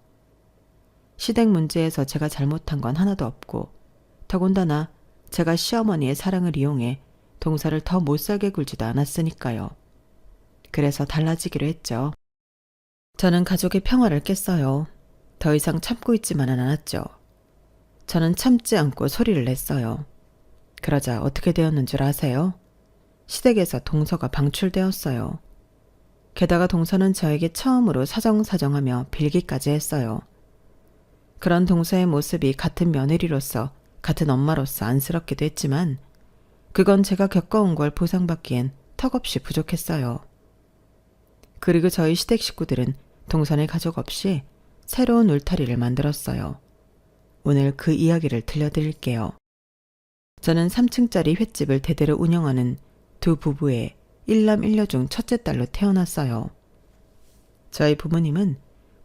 시댁 문제에서 제가 잘못한 건 하나도 없고 더군다나 제가 시어머니의 사랑을 이용해 동서를 더 못살게 굴지도 않았으니까요. 그래서 달라지기로 했죠. 저는 가족의 평화를 깼어요. 더 이상 참고 있지만은 않았죠. 저는 참지 않고 소리를 냈어요. 그러자 어떻게 되었는 줄 아세요? 시댁에서 동서가 방출되었어요. 게다가 동서는 저에게 처음으로 사정사정하며 빌기까지 했어요. 그런 동서의 모습이 같은 며느리로서 같은 엄마로서 안쓰럽기도 했지만 그건 제가 겪어온 걸 보상받기엔 턱없이 부족했어요. 그리고 저희 시댁 식구들은 동선의 가족 없이 새로운 울타리를 만들었어요. 오늘 그 이야기를 들려드릴게요. 저는 3층짜리 횟집을 대대로 운영하는 두 부부의 일남 일녀 중 첫째 딸로 태어났어요. 저희 부모님은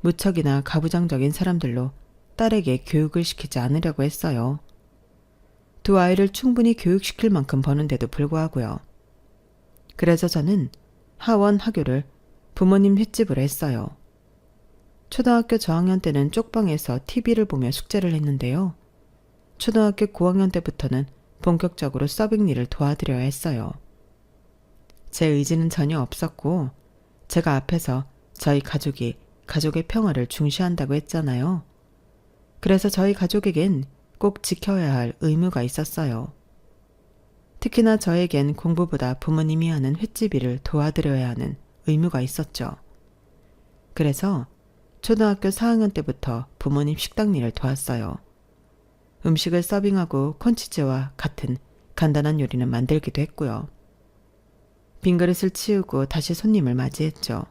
무척이나 가부장적인 사람들로 딸에게 교육을 시키지 않으려고 했어요. 두 아이를 충분히 교육시킬 만큼 버는데도 불구하고요. 그래서 저는 하원 하교를 부모님 횟집으로 했어요. 초등학교 저학년 때는 쪽방에서 TV를 보며 숙제를 했는데요. 초등학교 고학년 때부터는 본격적으로 서빙 일을 도와드려야 했어요. 제 의지는 전혀 없었고 제가 앞에서 저희 가족이 가족의 평화를 중시한다고 했잖아요. 그래서 저희 가족에겐 꼭 지켜야 할 의무가 있었어요. 특히나 저에겐 공부보다 부모님이 하는 횟집 일을 도와드려야 하는 의무가 있었죠. 그래서 초등학교 4학년 때부터 부모님 식당 일을 도왔어요. 음식을 서빙하고 콘치즈와 같은 간단한 요리는 만들기도 했고요. 빈 그릇을 치우고 다시 손님을 맞이했죠.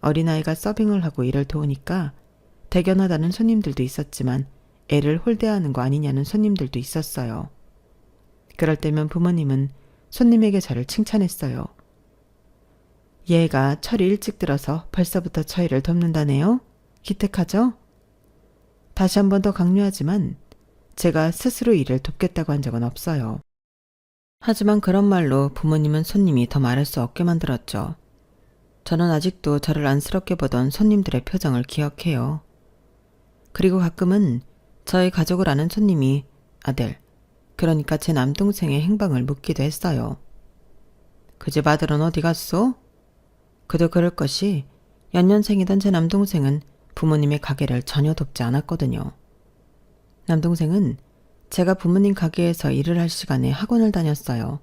어린아이가 서빙을 하고 일을 도우니까 대견하다는 손님들도 있었지만 애를 홀대하는 거 아니냐는 손님들도 있었어요. 그럴 때면 부모님은 손님에게 저를 칭찬했어요. 얘가 철이 일찍 들어서 벌써부터 저희를 돕는다네요? 기특하죠? 다시 한 번 더 강조하지만 제가 스스로 일을 돕겠다고 한 적은 없어요. 하지만 그런 말로 부모님은 손님이 더 말할 수 없게 만들었죠. 저는 아직도 저를 안쓰럽게 보던 손님들의 표정을 기억해요. 그리고 가끔은 저희 가족을 아는 손님이 아들, 그러니까 제 남동생의 행방을 묻기도 했어요. 그 집 아들은 어디 갔소? 그도 그럴 것이 연년생이던 제 남동생은 부모님의 가게를 전혀 돕지 않았거든요. 남동생은 제가 부모님 가게에서 일을 할 시간에 학원을 다녔어요.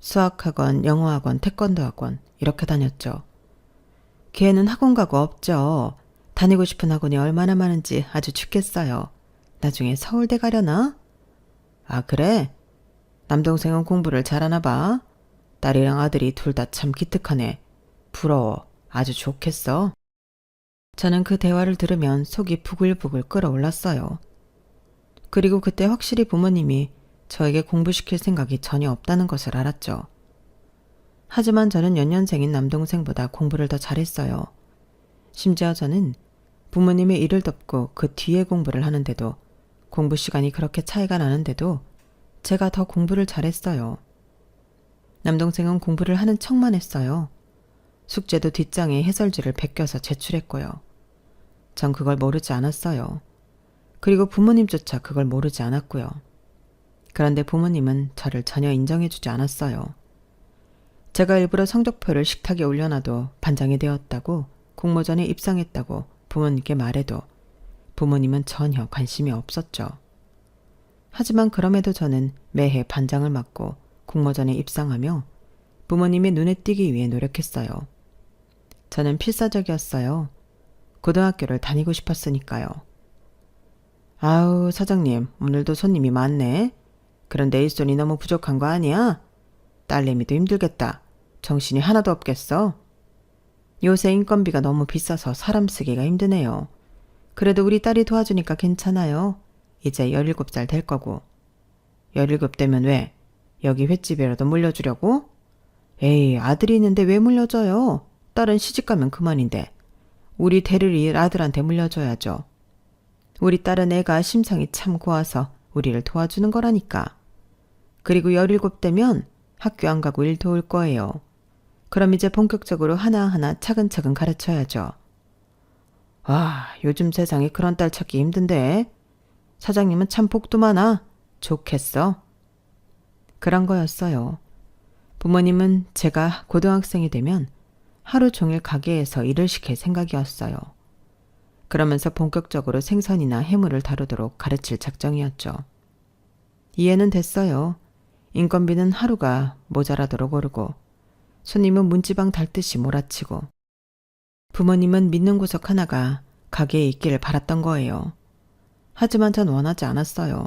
수학학원, 영어학원, 태권도학원 이렇게 다녔죠. 걔는 학원 가고 없죠. 다니고 싶은 학원이 얼마나 많은지 아주 죽겠어요. 나중에 서울대 가려나? 아 그래? 남동생은 공부를 잘하나 봐. 딸이랑 아들이 둘 다 참 기특하네. 부러워. 아주 좋겠어. 저는 그 대화를 들으면 속이 부글부글 끓어올랐어요. 그리고 그때 확실히 부모님이 저에게 공부시킬 생각이 전혀 없다는 것을 알았죠. 하지만 저는 연년생인 남동생보다 공부를 더 잘했어요. 심지어 저는 부모님의 일을 돕고 그 뒤에 공부를 하는데도 공부 시간이 그렇게 차이가 나는데도 제가 더 공부를 잘했어요. 남동생은 공부를 하는 척만 했어요. 숙제도 뒷장에 해설지를 베껴서 제출했고요. 전 그걸 모르지 않았어요. 그리고 부모님조차 그걸 모르지 않았고요. 그런데 부모님은 저를 전혀 인정해주지 않았어요. 제가 일부러 성적표를 식탁에 올려놔도 반장이 되었다고 공모전에 입상했다고 부모님께 말해도 부모님은 전혀 관심이 없었죠. 하지만 그럼에도 저는 매해 반장을 맡고 공모전에 입상하며 부모님의 눈에 띄기 위해 노력했어요. 저는 필사적이었어요. 고등학교를 다니고 싶었으니까요. 아우, 사장님, 오늘도 손님이 많네. 그런데 일손이 너무 부족한 거 아니야? 딸내미도 힘들겠다. 정신이 하나도 없겠어. 요새 인건비가 너무 비싸서 사람 쓰기가 힘드네요. 그래도 우리 딸이 도와주니까 괜찮아요. 이제 17살 될 거고. 17 되면 왜? 여기 횟집이라도 물려주려고? 에이, 아들이 있는데 왜 물려줘요? 딸은 시집가면 그만인데. 우리 대르리 아들한테 물려줘야죠. 우리 딸은 애가 심성이 참 고와서 우리를 도와주는 거라니까. 그리고 17 되면 학교 안 가고 일 도울 거예요. 그럼 이제 본격적으로 하나하나 차근차근 가르쳐야죠. 아, 요즘 세상에 그런 딸 찾기 힘든데. 사장님은 참 복도 많아. 좋겠어. 그런 거였어요. 부모님은 제가 고등학생이 되면 하루 종일 가게에서 일을 시킬 생각이었어요. 그러면서 본격적으로 생선이나 해물을 다루도록 가르칠 작정이었죠. 이해는 됐어요. 인건비는 하루가 모자라도록 오르고 손님은 문지방 달듯이 몰아치고 부모님은 믿는 구석 하나가 가게에 있기를 바랐던 거예요. 하지만 전 원하지 않았어요.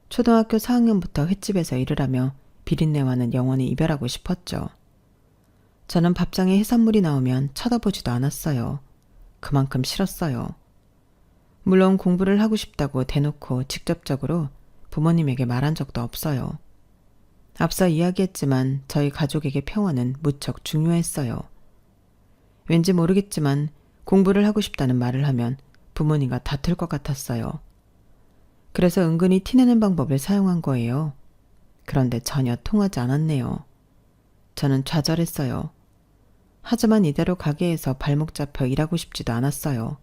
초등학교 4학년부터 횟집에서 일을 하며 비린내와는 영원히 이별하고 싶었죠. 저는 밥상에 해산물이 나오면 쳐다보지도 않았어요. 그만큼 싫었어요. 물론 공부를 하고 싶다고 대놓고 직접적으로 부모님에게 말한 적도 없어요. 앞서 이야기했지만 저희 가족에게 평화는 무척 중요했어요. 왠지 모르겠지만 공부를 하고 싶다는 말을 하면 부모님과 다툴 것 같았어요. 그래서 은근히 티내는 방법을 사용한 거예요. 그런데 전혀 통하지 않았네요. 저는 좌절했어요. 하지만 이대로 가게에서 발목 잡혀 일하고 싶지도 않았어요.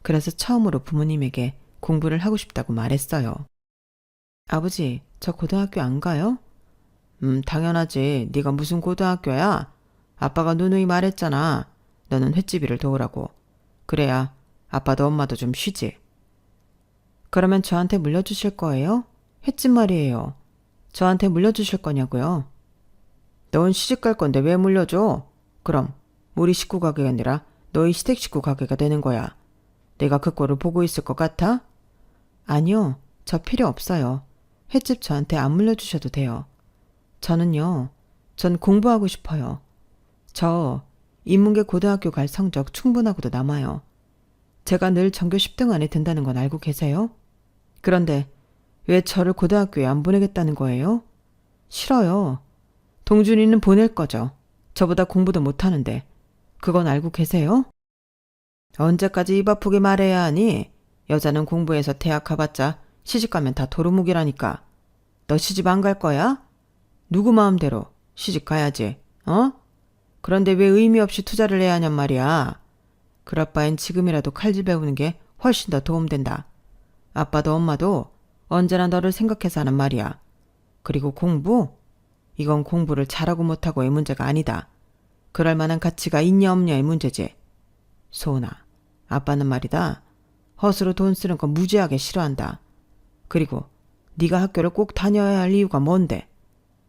그래서 처음으로 부모님에게 공부를 하고 싶다고 말했어요. 아버지, 저 고등학교 안 가요? 당연하지. 네가 무슨 고등학교야? 아빠가 누누이 말했잖아. 너는 횟집 일을 도우라고. 그래야 아빠도 엄마도 좀 쉬지. 그러면 저한테 물려주실 거예요? 횟집 말이에요. 저한테 물려주실 거냐고요? 넌 시집갈 건데 왜 물려줘? 그럼 우리 식구 가게가 아니라 너희 시댁 식구 가게가 되는 거야. 내가 그 꼴을 보고 있을 것 같아? 아니요. 저 필요 없어요. 횟집 저한테 안 물려주셔도 돼요. 저는요. 전 공부하고 싶어요. 저 인문계 고등학교 갈 성적 충분하고도 남아요. 제가 늘 전교 10등 안에 든다는 건 알고 계세요? 그런데 왜 저를 고등학교에 안 보내겠다는 거예요? 싫어요. 동준이는 보낼 거죠. 저보다 공부도 못하는데. 그건 알고 계세요? 언제까지 입 아프게 말해야 하니? 여자는 공부해서 대학 가봤자 시집가면 다 도루묵이라니까. 너 시집 안 갈 거야? 누구 마음대로 시집 가야지. 어? 그런데 왜 의미 없이 투자를 해야 하냔 말이야. 그럴 바엔 지금이라도 칼질 배우는 게 훨씬 더 도움된다. 아빠도 엄마도 언제나 너를 생각해서 하는 말이야. 그리고 공부? 이건 공부를 잘하고 못하고의 문제가 아니다. 그럴 만한 가치가 있냐 없냐의 문제지. 소은아, 아빠는 말이다. 허수로 돈 쓰는 거 무지하게 싫어한다. 그리고 네가 학교를 꼭 다녀야 할 이유가 뭔데?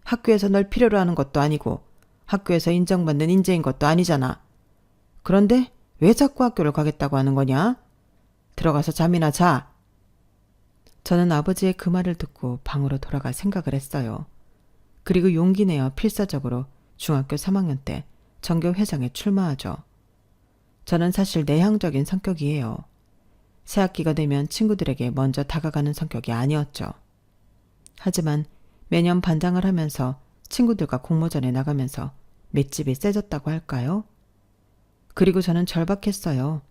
학교에서 널 필요로 하는 것도 아니고 학교에서 인정받는 인재인 것도 아니잖아. 그런데 왜 자꾸 학교를 가겠다고 하는 거냐? 들어가서 잠이나 자. 저는 아버지의 그 말을 듣고 방으로 돌아가 생각을 했어요. 그리고 용기 내어 필사적으로 중학교 3학년 때 전교 회장에 출마하죠. 저는 사실 내향적인 성격이에요. 새학기가 되면 친구들에게 먼저 다가가는 성격이 아니었죠. 하지만 매년 반장을 하면서 친구들과 공모전에 나가면서 맷집이 세졌다고 할까요? 그리고 저는 절박했어요.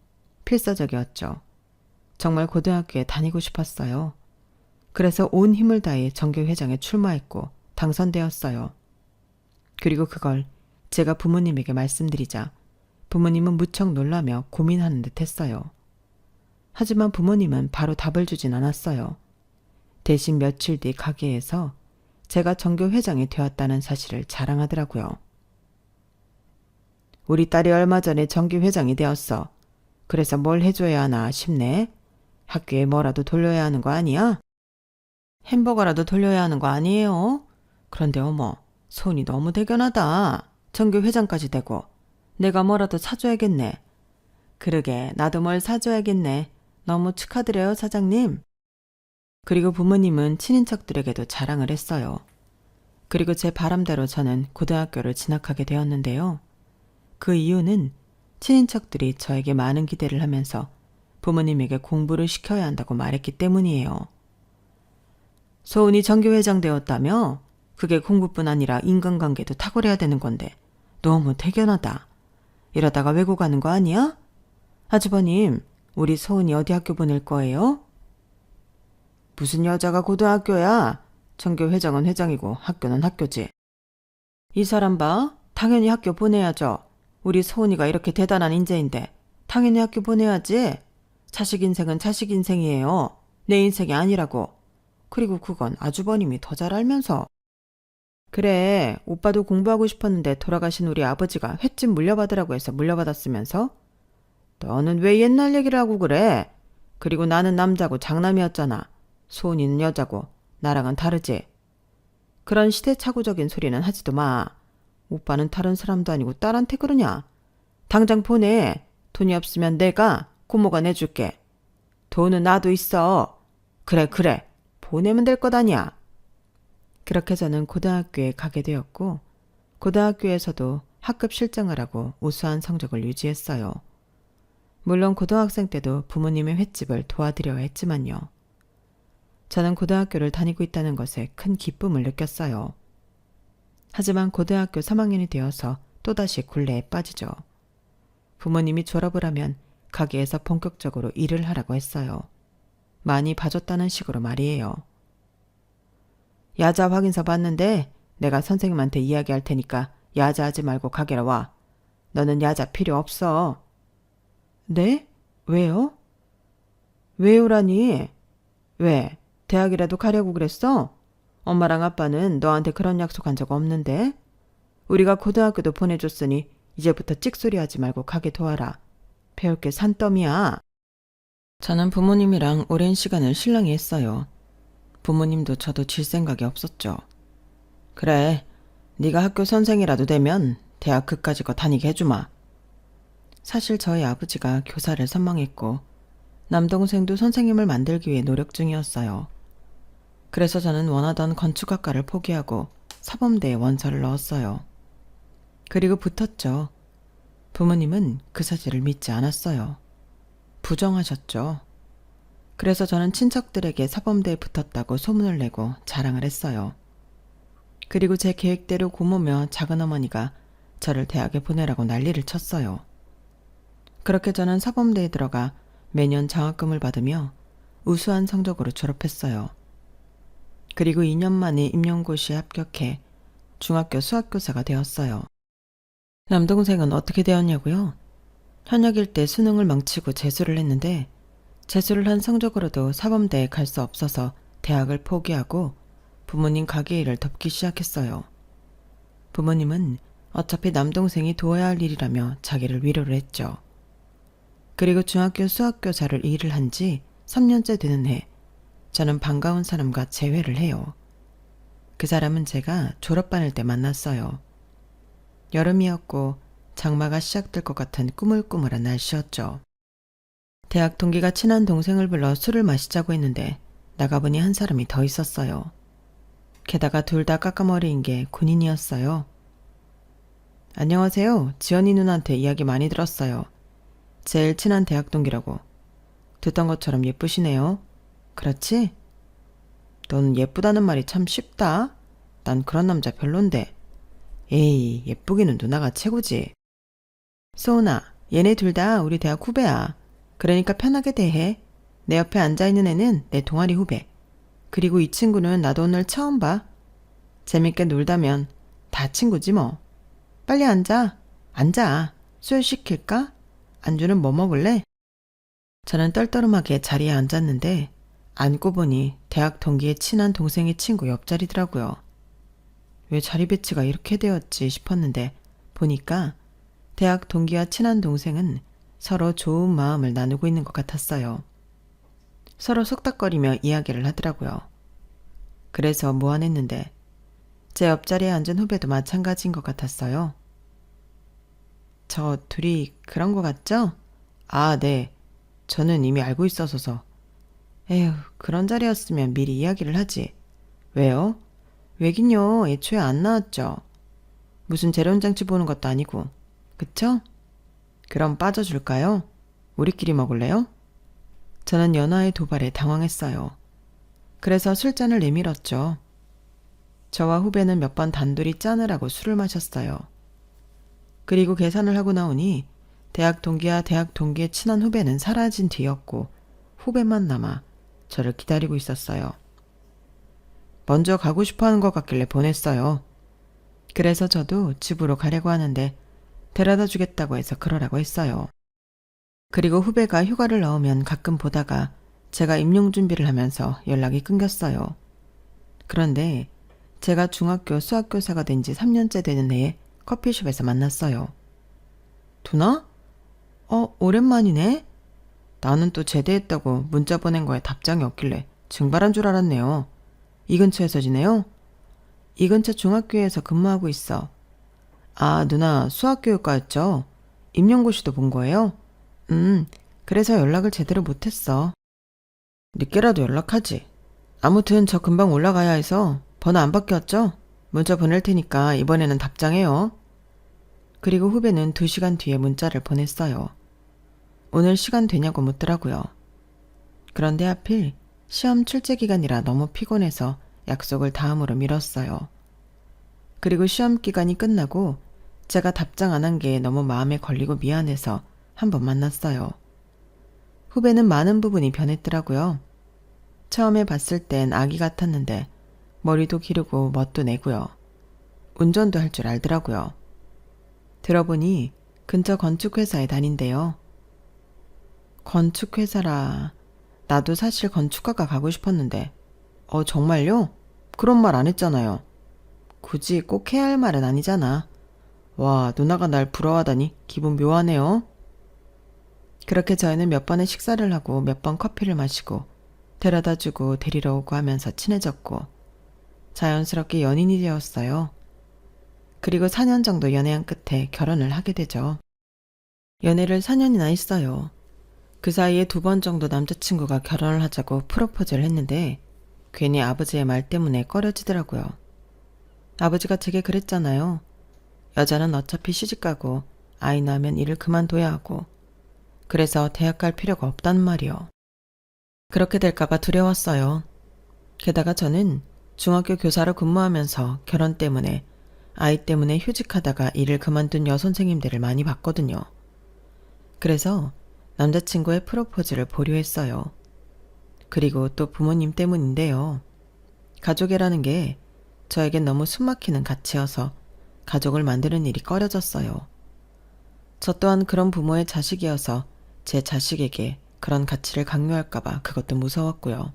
필사적이었죠. 정말 고등학교에 다니고 싶었어요. 그래서 온 힘을 다해 전교회장에 출마했고 당선되었어요. 그리고 그걸 제가 부모님에게 말씀드리자 부모님은 무척 놀라며 고민하는 듯 했어요. 하지만 부모님은 바로 답을 주진 않았어요. 대신 며칠 뒤 가게에서 제가 전교회장이 되었다는 사실을 자랑하더라고요. 우리 딸이 얼마 전에 전교회장이 되었어. 그래서 뭘 해줘야 하나 싶네. 학교에 뭐라도 돌려야 하는 거 아니야? 햄버거라도 돌려야 하는 거 아니에요? 그런데 어머, 손이 너무 대견하다. 전교회장까지 되고. 내가 뭐라도 사줘야겠네. 그러게, 나도 뭘 사줘야겠네. 너무 축하드려요, 사장님. 그리고 부모님은 친인척들에게도 자랑을 했어요. 그리고 제 바람대로 저는 고등학교를 진학하게 되었는데요. 그 이유는 친인척들이 저에게 많은 기대를 하면서 부모님에게 공부를 시켜야 한다고 말했기 때문이에요. 소은이 정교회장 되었다며? 그게 공부뿐 아니라 인간관계도 탁월해야 되는 건데 너무 대견하다. 이러다가 외국 가는 거 아니야? 아주버님, 우리 소은이 어디 학교 보낼 거예요? 무슨 여자가 고등학교야? 정교회장은 회장이고 학교는 학교지. 이 사람 봐. 당연히 학교 보내야죠. 우리 소은이가 이렇게 대단한 인재인데 당연히 학교 보내야지. 자식 인생은 자식 인생이에요. 내 인생이 아니라고. 그리고 그건 아주버님이 더 잘 알면서. 그래, 오빠도 공부하고 싶었는데 돌아가신 우리 아버지가 횟집 물려받으라고 해서 물려받았으면서? 너는 왜 옛날 얘기를 하고 그래? 그리고 나는 남자고 장남이었잖아. 소은이는 여자고 나랑은 다르지. 그런 시대착오적인 소리는 하지도 마. 오빠는 다른 사람도 아니고 딸한테 그러냐? 당장 보내. 돈이 없으면 내가 고모가 내줄게. 돈은 나도 있어. 그래. 보내면 될 것 아니야. 그렇게 저는 고등학교에 가게 되었고 고등학교에서도 학급 실정을 하고 우수한 성적을 유지했어요. 물론 고등학생 때도 부모님의 횟집을 도와드려야 했지만요. 저는 고등학교를 다니고 있다는 것에 큰 기쁨을 느꼈어요. 하지만 고등학교 3학년이 되어서 또다시 굴레에 빠지죠. 부모님이 졸업을 하면 가게에서 본격적으로 일을 하라고 했어요. 많이 봐줬다는 식으로 말이에요. 야자 확인서 받는데 내가 선생님한테 이야기할 테니까 야자하지 말고 가게로 와. 너는 야자 필요 없어. 네? 왜요? 왜요라니? 왜? 대학이라도 가려고 그랬어? 엄마랑 아빠는 너한테 그런 약속한 적 없는데? 우리가 고등학교도 보내줬으니 이제부터 찍소리하지 말고 가게 도와라. 배울 게 산더미야. 저는 부모님이랑 오랜 시간을 실랑이 했어요. 부모님도 저도 질 생각이 없었죠. 그래, 네가 학교 선생이라도 되면 대학 그까짓 거 다니게 해주마. 사실 저희 아버지가 교사를 선망했고 남동생도 선생님을 만들기 위해 노력 중이었어요. 그래서 저는 원하던 건축학과를 포기하고 사범대에 원서를 넣었어요. 그리고 붙었죠. 부모님은 그 사실을 믿지 않았어요. 부정하셨죠. 그래서 저는 친척들에게 사범대에 붙었다고 소문을 내고 자랑을 했어요. 그리고 제 계획대로 고모며 작은어머니가 저를 대학에 보내라고 난리를 쳤어요. 그렇게 저는 사범대에 들어가 매년 장학금을 받으며 우수한 성적으로 졸업했어요. 그리고 2년 만에 임용고시에 합격해 중학교 수학교사가 되었어요. 남동생은 어떻게 되었냐고요? 현역일 때 수능을 망치고 재수를 했는데 재수를 한 성적으로도 사범대에 갈 수 없어서 대학을 포기하고 부모님 가게 일을 덮기 시작했어요. 부모님은 어차피 남동생이 도와야 할 일이라며 자기를 위로를 했죠. 그리고 중학교 수학교사를 일을 한 지 3년째 되는 해 저는 반가운 사람과 재회를 해요. 그 사람은 제가 졸업반일 때 만났어요. 여름이었고 장마가 시작될 것 같은 꾸물꾸물한 날씨였죠. 대학 동기가 친한 동생을 불러 술을 마시자고 했는데 나가보니 한 사람이 더 있었어요. 게다가 둘 다 까까머리인 게 군인이었어요. 안녕하세요. 지연이 누나한테 이야기 많이 들었어요. 제일 친한 대학 동기라고. 듣던 것처럼 예쁘시네요. 그렇지? 넌 예쁘다는 말이 참 쉽다. 난 그런 남자 별론데. 에이, 예쁘기는 누나가 최고지. 소은아, 얘네 둘 다 우리 대학 후배야. 그러니까 편하게 대해. 내 옆에 앉아있는 애는 내 동아리 후배. 그리고 이 친구는 나도 오늘 처음 봐. 재밌게 놀다면 다 친구지 뭐. 빨리 앉아. 앉아. 술 시킬까? 안주는 뭐 먹을래? 저는 떨떠름하게 자리에 앉았는데 앉고 보니 대학 동기의 친한 동생의 친구 옆자리더라고요. 왜 자리 배치가 이렇게 되었지 싶었는데 보니까 대학 동기와 친한 동생은 서로 좋은 마음을 나누고 있는 것 같았어요. 서로 속닥거리며 이야기를 하더라고요. 그래서 무안했는데 제 옆자리에 앉은 후배도 마찬가지인 것 같았어요. 저 둘이 그런 것 같죠? 아, 네. 저는 이미 알고 있어서. 에휴, 그런 자리였으면 미리 이야기를 하지. 왜요? 왜긴요. 애초에 안 나왔죠. 무슨 재련장치 보는 것도 아니고. 그쵸? 그럼 빠져줄까요? 우리끼리 먹을래요? 저는 연하의 도발에 당황했어요. 그래서 술잔을 내밀었죠. 저와 후배는 몇 번 단둘이 짜느라고 술을 마셨어요. 그리고 계산을 하고 나오니 대학 동기와 대학 동기의 친한 후배는 사라진 뒤였고 후배만 남아 저를 기다리고 있었어요. 먼저 가고 싶어 하는 것 같길래 보냈어요. 그래서 저도 집으로 가려고 하는데 데려다 주겠다고 해서 그러라고 했어요. 그리고 후배가 휴가를 나오면 가끔 보다가 제가 임용 준비를 하면서 연락이 끊겼어요. 그런데 제가 중학교 수학교사가 된 지 3년째 되는 해에 커피숍에서 만났어요. 두나? 오랜만이네? 나는 또 제대했다고 문자 보낸 거에 답장이 없길래 증발한 줄 알았네요. 이 근처에서 지내요? 이 근처 중학교에서 근무하고 있어. 아, 누나 수학교육과였죠? 임용고시도 본 거예요? 그래서 연락을 제대로 못했어. 늦게라도 연락하지. 아무튼 저 금방 올라가야 해서 번호 안 바뀌었죠? 문자 보낼 테니까 이번에는 답장해요. 그리고 후배는 2시간 뒤에 문자를 보냈어요. 오늘 시간 되냐고 묻더라고요. 그런데 하필 시험 출제 기간이라 너무 피곤해서 약속을 다음으로 미뤘어요. 그리고 시험 기간이 끝나고 제가 답장 안 한 게 너무 마음에 걸리고 미안해서 한번 만났어요. 후배는 많은 부분이 변했더라고요. 처음에 봤을 땐 아기 같았는데 머리도 기르고 멋도 내고요. 운전도 할 줄 알더라고요. 들어보니 근처 건축회사에 다닌대요. 건축회사라. 나도 사실 건축가가 가고 싶었는데. 정말요? 그런 말 안 했잖아요. 굳이 꼭 해야 할 말은 아니잖아. 와, 누나가 날 부러워하다니 기분 묘하네요. 그렇게 저희는 몇 번의 식사를 하고 몇 번 커피를 마시고 데려다주고 데리러 오고 하면서 친해졌고 자연스럽게 연인이 되었어요. 그리고 4년 정도 연애한 끝에 결혼을 하게 되죠. 연애를 4년이나 했어요. 그 사이에 2번 정도 남자친구가 결혼을 하자고 프로포즈를 했는데 괜히 아버지의 말 때문에 꺼려지더라고요. 아버지가 제게 그랬잖아요. 여자는 어차피 시집가고 아이 낳으면 일을 그만둬야 하고 그래서 대학 갈 필요가 없단 말이요. 그렇게 될까봐 두려웠어요. 게다가 저는 중학교 교사로 근무하면서 결혼 때문에 아이 때문에 휴직하다가 일을 그만둔 여선생님들을 많이 봤거든요. 그래서 남자친구의 프로포즈를 보류했어요. 그리고 또 부모님 때문인데요. 가족이라는 게 저에겐 너무 숨막히는 가치여서 가족을 만드는 일이 꺼려졌어요. 저 또한 그런 부모의 자식이어서 제 자식에게 그런 가치를 강요할까봐 그것도 무서웠고요.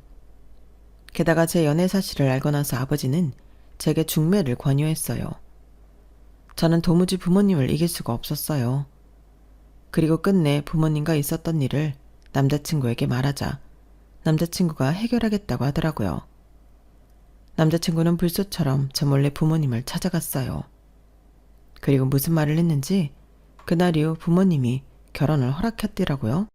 게다가 제 연애 사실을 알고 나서 아버지는 제게 중매를 권유했어요. 저는 도무지 부모님을 이길 수가 없었어요. 그리고 끝내 부모님과 있었던 일을 남자친구에게 말하자 남자친구가 해결하겠다고 하더라고요. 남자친구는 불소처럼 저 몰래 부모님을 찾아갔어요. 그리고 무슨 말을 했는지 그날 이후 부모님이 결혼을 허락했더라고요.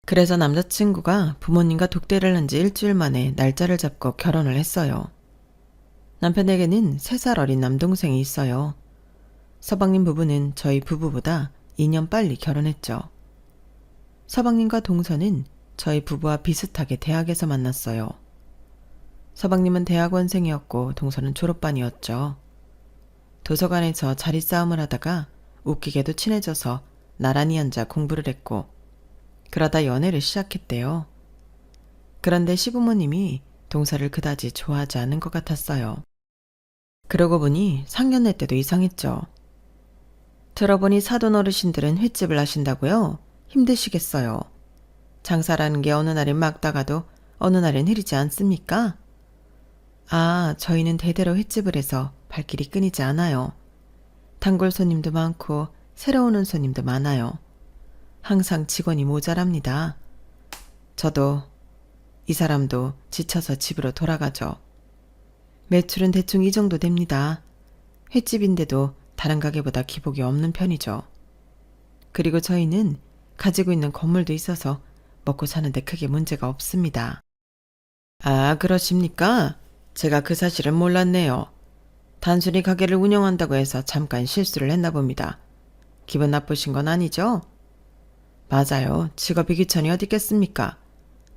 그래서 남자친구가 부모님과 독대를 한 지 일주일 만에 날짜를 잡고 결혼을 했어요. 남편에게는 3살 어린 남동생이 있어요. 서방님 부부는 저희 부부보다 2년 빨리 결혼했죠. 서방님과 동서는 저희 부부와 비슷하게 대학에서 만났어요. 서방님은 대학원생이었고 동서는 졸업반이었죠. 도서관에서 자리 싸움을 하다가 웃기게도 친해져서 나란히 앉아 공부를 했고 그러다 연애를 시작했대요. 그런데 시부모님이 동서를 그다지 좋아하지 않은 것 같았어요. 그러고 보니 상견례 때도 이상했죠. 들어보니 사돈 어르신들은 횟집을 하신다고요? 힘드시겠어요. 장사라는 게 어느 날엔 막다가도 어느 날엔 흐리지 않습니까? 아, 저희는 대대로 횟집을 해서 발길이 끊이지 않아요. 단골 손님도 많고 새로 오는 손님도 많아요. 항상 직원이 모자랍니다. 저도 이 사람도 지쳐서 집으로 돌아가죠. 매출은 대충 이 정도 됩니다. 횟집인데도 다른 가게보다 기복이 없는 편이죠. 그리고 저희는 가지고 있는 건물도 있어서 먹고 사는데 크게 문제가 없습니다. 아, 그러십니까? 제가 그 사실은 몰랐네요. 단순히 가게를 운영한다고 해서 잠깐 실수를 했나 봅니다. 기분 나쁘신 건 아니죠? 맞아요. 직업이 귀천이 어디 있겠습니까?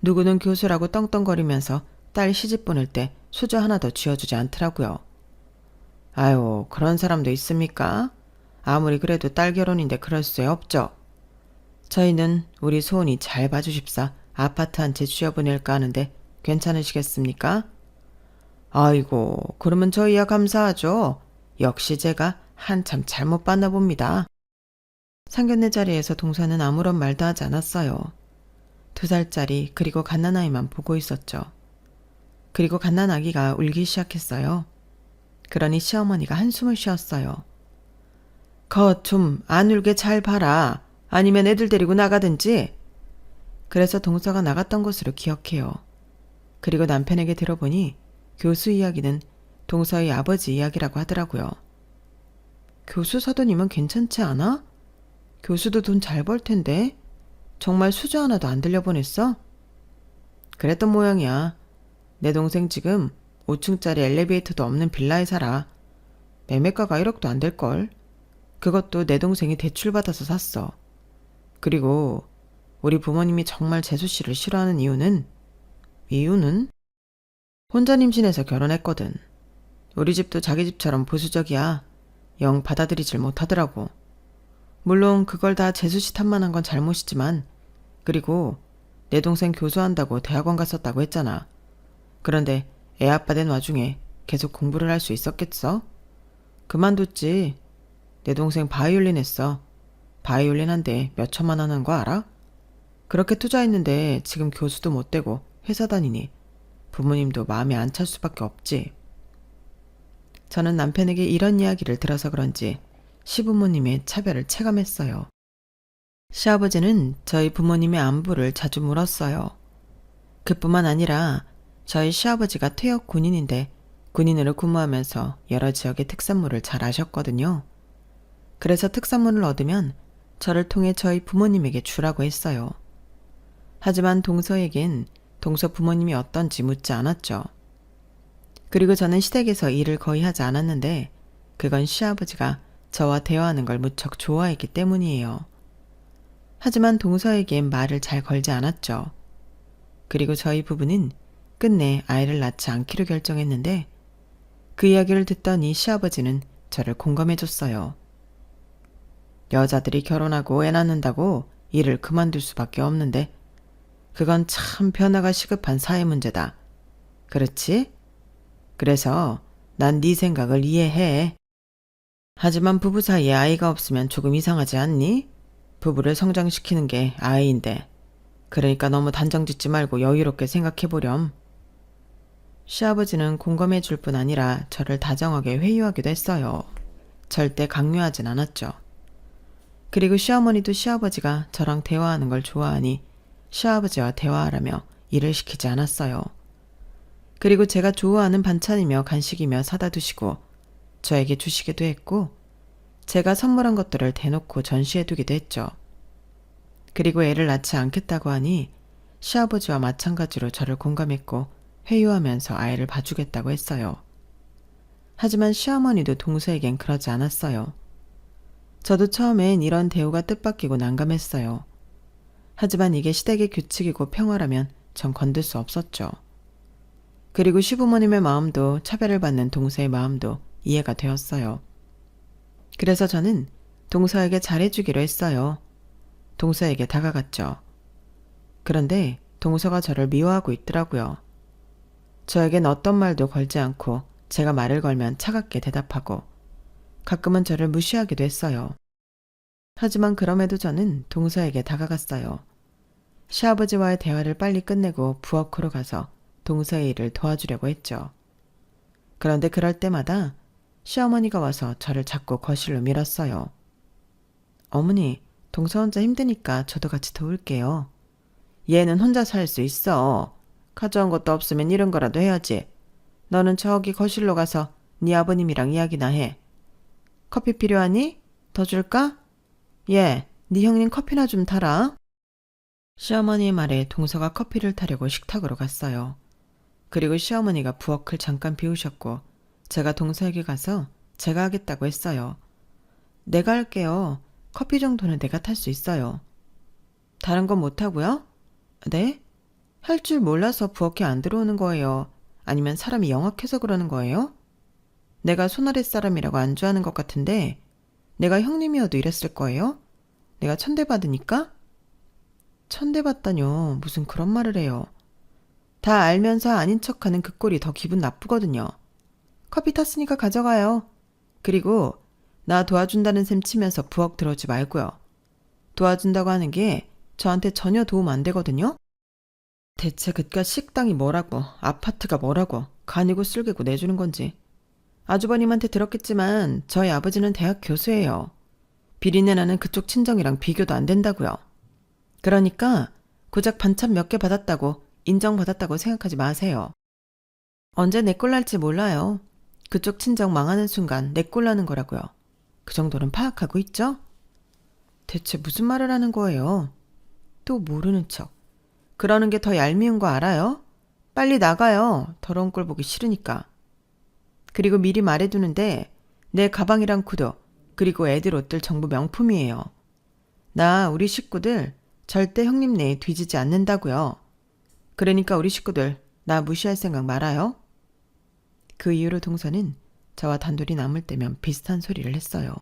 누구는 교수라고 떵떵거리면서 딸 시집 보낼 때 수저 하나 더 쥐어주지 않더라고요. 아유, 그런 사람도 있습니까? 아무리 그래도 딸 결혼인데 그럴 수 없죠. 저희는 우리 소은이 잘 봐주십사 아파트 한 채 쥐어보낼까 하는데 괜찮으시겠습니까? 아이고, 그러면 저희야 감사하죠. 역시 제가 한참 잘못 봤나 봅니다. 상견례 자리에서 동서는 아무런 말도 하지 않았어요. 2살짜리 그리고 갓난아이만 보고 있었죠. 그리고 갓난아기가 울기 시작했어요. 그러니 시어머니가 한숨을 쉬었어요. 거 좀 안 울게 잘 봐라. 아니면 애들 데리고 나가든지. 그래서 동서가 나갔던 것으로 기억해요. 그리고 남편에게 들어보니 교수 이야기는 동서의 아버지 이야기라고 하더라고요. 교수 사돈이면 괜찮지 않아? 교수도 돈 잘 벌 텐데 정말 수저 하나도 안 들려보냈어? 그랬던 모양이야. 내 동생 지금 5층짜리 엘리베이터도 없는 빌라에 살아. 매매가가 1억도 안 될걸. 그것도 내 동생이 대출받아서 샀어. 그리고 우리 부모님이 정말 재수 씨를 싫어하는 이유는 혼자 임신해서 결혼했거든. 우리 집도 자기 집처럼 보수적이야. 영 받아들이질 못하더라고. 물론 그걸 다 재수 씨 탓만 한 건 잘못이지만, 그리고 내 동생 교수한다고 대학원 갔었다고 했잖아. 그런데 애 아빠 된 와중에 계속 공부를 할 수 있었겠어? 그만뒀지. 내 동생 바이올린 했어. 바이올린 한대 몇 천만 원 하는 거 알아? 그렇게 투자했는데 지금 교수도 못 되고 회사 다니니 부모님도 마음에 안 찰 수밖에 없지. 저는 남편에게 이런 이야기를 들어서 그런지 시부모님의 차별을 체감했어요. 시아버지는 저희 부모님의 안부를 자주 물었어요. 그뿐만 아니라 저희 시아버지가 퇴역 군인인데 군인으로 근무하면서 여러 지역의 특산물을 잘 아셨거든요. 그래서 특산물을 얻으면 저를 통해 저희 부모님에게 주라고 했어요. 하지만 동서에겐 동서 부모님이 어떤지 묻지 않았죠. 그리고 저는 시댁에서 일을 거의 하지 않았는데 그건 시아버지가 저와 대화하는 걸 무척 좋아했기 때문이에요. 하지만 동서에겐 말을 잘 걸지 않았죠. 그리고 저희 부부는 끝내 아이를 낳지 않기로 결정했는데 그 이야기를 듣더니 시아버지는 저를 공감해줬어요. 여자들이 결혼하고 애 낳는다고 일을 그만둘 수밖에 없는데 그건 참 변화가 시급한 사회 문제다. 그렇지? 그래서 난 네 생각을 이해해. 하지만 부부 사이에 아이가 없으면 조금 이상하지 않니? 부부를 성장시키는 게 아이인데. 그러니까 너무 단정 짓지 말고 여유롭게 생각해보렴. 시아버지는 공감해 줄 뿐 아니라 저를 다정하게 회유하기도 했어요. 절대 강요하진 않았죠. 그리고 시어머니도 시아버지가 저랑 대화하는 걸 좋아하니 시아버지와 대화하라며 일을 시키지 않았어요. 그리고 제가 좋아하는 반찬이며 간식이며 사다 두시고 저에게 주시기도 했고 제가 선물한 것들을 대놓고 전시해 두기도 했죠. 그리고 애를 낳지 않겠다고 하니 시아버지와 마찬가지로 저를 공감했고 회유하면서 아이를 봐주겠다고 했어요. 하지만 시어머니도 동서에겐 그러지 않았어요. 저도 처음엔 이런 대우가 뜻밖이고 난감했어요. 하지만 이게 시댁의 규칙이고 평화라면 전 건들 수 없었죠. 그리고 시부모님의 마음도 차별을 받는 동서의 마음도 이해가 되었어요. 그래서 저는 동서에게 잘해주기로 했어요. 동서에게 다가갔죠. 그런데 동서가 저를 미워하고 있더라고요. 저에겐 어떤 말도 걸지 않고 제가 말을 걸면 차갑게 대답하고 가끔은 저를 무시하기도 했어요. 하지만 그럼에도 저는 동서에게 다가갔어요. 시아버지와의 대화를 빨리 끝내고 부엌으로 가서 동서의 일을 도와주려고 했죠. 그런데 그럴 때마다 시어머니가 와서 저를 자꾸 거실로 밀었어요. 어머니, 동서 혼자 힘드니까 저도 같이 도울게요. 얘는 혼자 살 수 있어. 가져온 것도 없으면 이런 거라도 해야지. 너는 저기 거실로 가서 네 아버님이랑 이야기나 해. 커피 필요하니? 더 줄까? 예, 네 형님 커피나 좀 타라. 시어머니의 말에 동서가 커피를 타려고 식탁으로 갔어요. 그리고 시어머니가 부엌을 잠깐 비우셨고 제가 동서에게 가서 제가 하겠다고 했어요. 내가 할게요. 커피 정도는 내가 탈 수 있어요. 다른 건 못하고요? 네? 할 줄 몰라서 부엌에 안 들어오는 거예요. 아니면 사람이 영악해서 그러는 거예요? 내가 손아랫 사람이라고 안주하는 것 같은데 내가 형님이어도 이랬을 거예요? 내가 천대받으니까? 천대받다뇨. 무슨 그런 말을 해요. 다 알면서 아닌 척하는 그 꼴이 더 기분 나쁘거든요. 커피 탔으니까 가져가요. 그리고 나 도와준다는 셈 치면서 부엌 들어오지 말고요. 도와준다고 하는 게 저한테 전혀 도움 안 되거든요. 대체 그깟 식당이 뭐라고, 아파트가 뭐라고, 간이고 쓸개고 내주는 건지. 아주버님한테 들었겠지만 저희 아버지는 대학 교수예요. 비린내 나는 그쪽 친정이랑 비교도 안 된다고요. 그러니까 고작 반찬 몇 개 받았다고 인정받았다고 생각하지 마세요. 언제 내 꼴 날지 몰라요. 그쪽 친정 망하는 순간 내 꼴 나는 거라고요. 그 정도는 파악하고 있죠? 대체 무슨 말을 하는 거예요? 또 모르는 척. 그러는 게 더 얄미운 거 알아요? 빨리 나가요. 더러운 꼴 보기 싫으니까. 그리고 미리 말해두는데 내 가방이랑 구두 그리고 애들 옷들 전부 명품이에요. 나 우리 식구들 절대 형님 내에 뒤지지 않는다고요. 그러니까 우리 식구들 나 무시할 생각 말아요. 그 이후로 동서는 저와 단둘이 남을 때면 비슷한 소리를 했어요.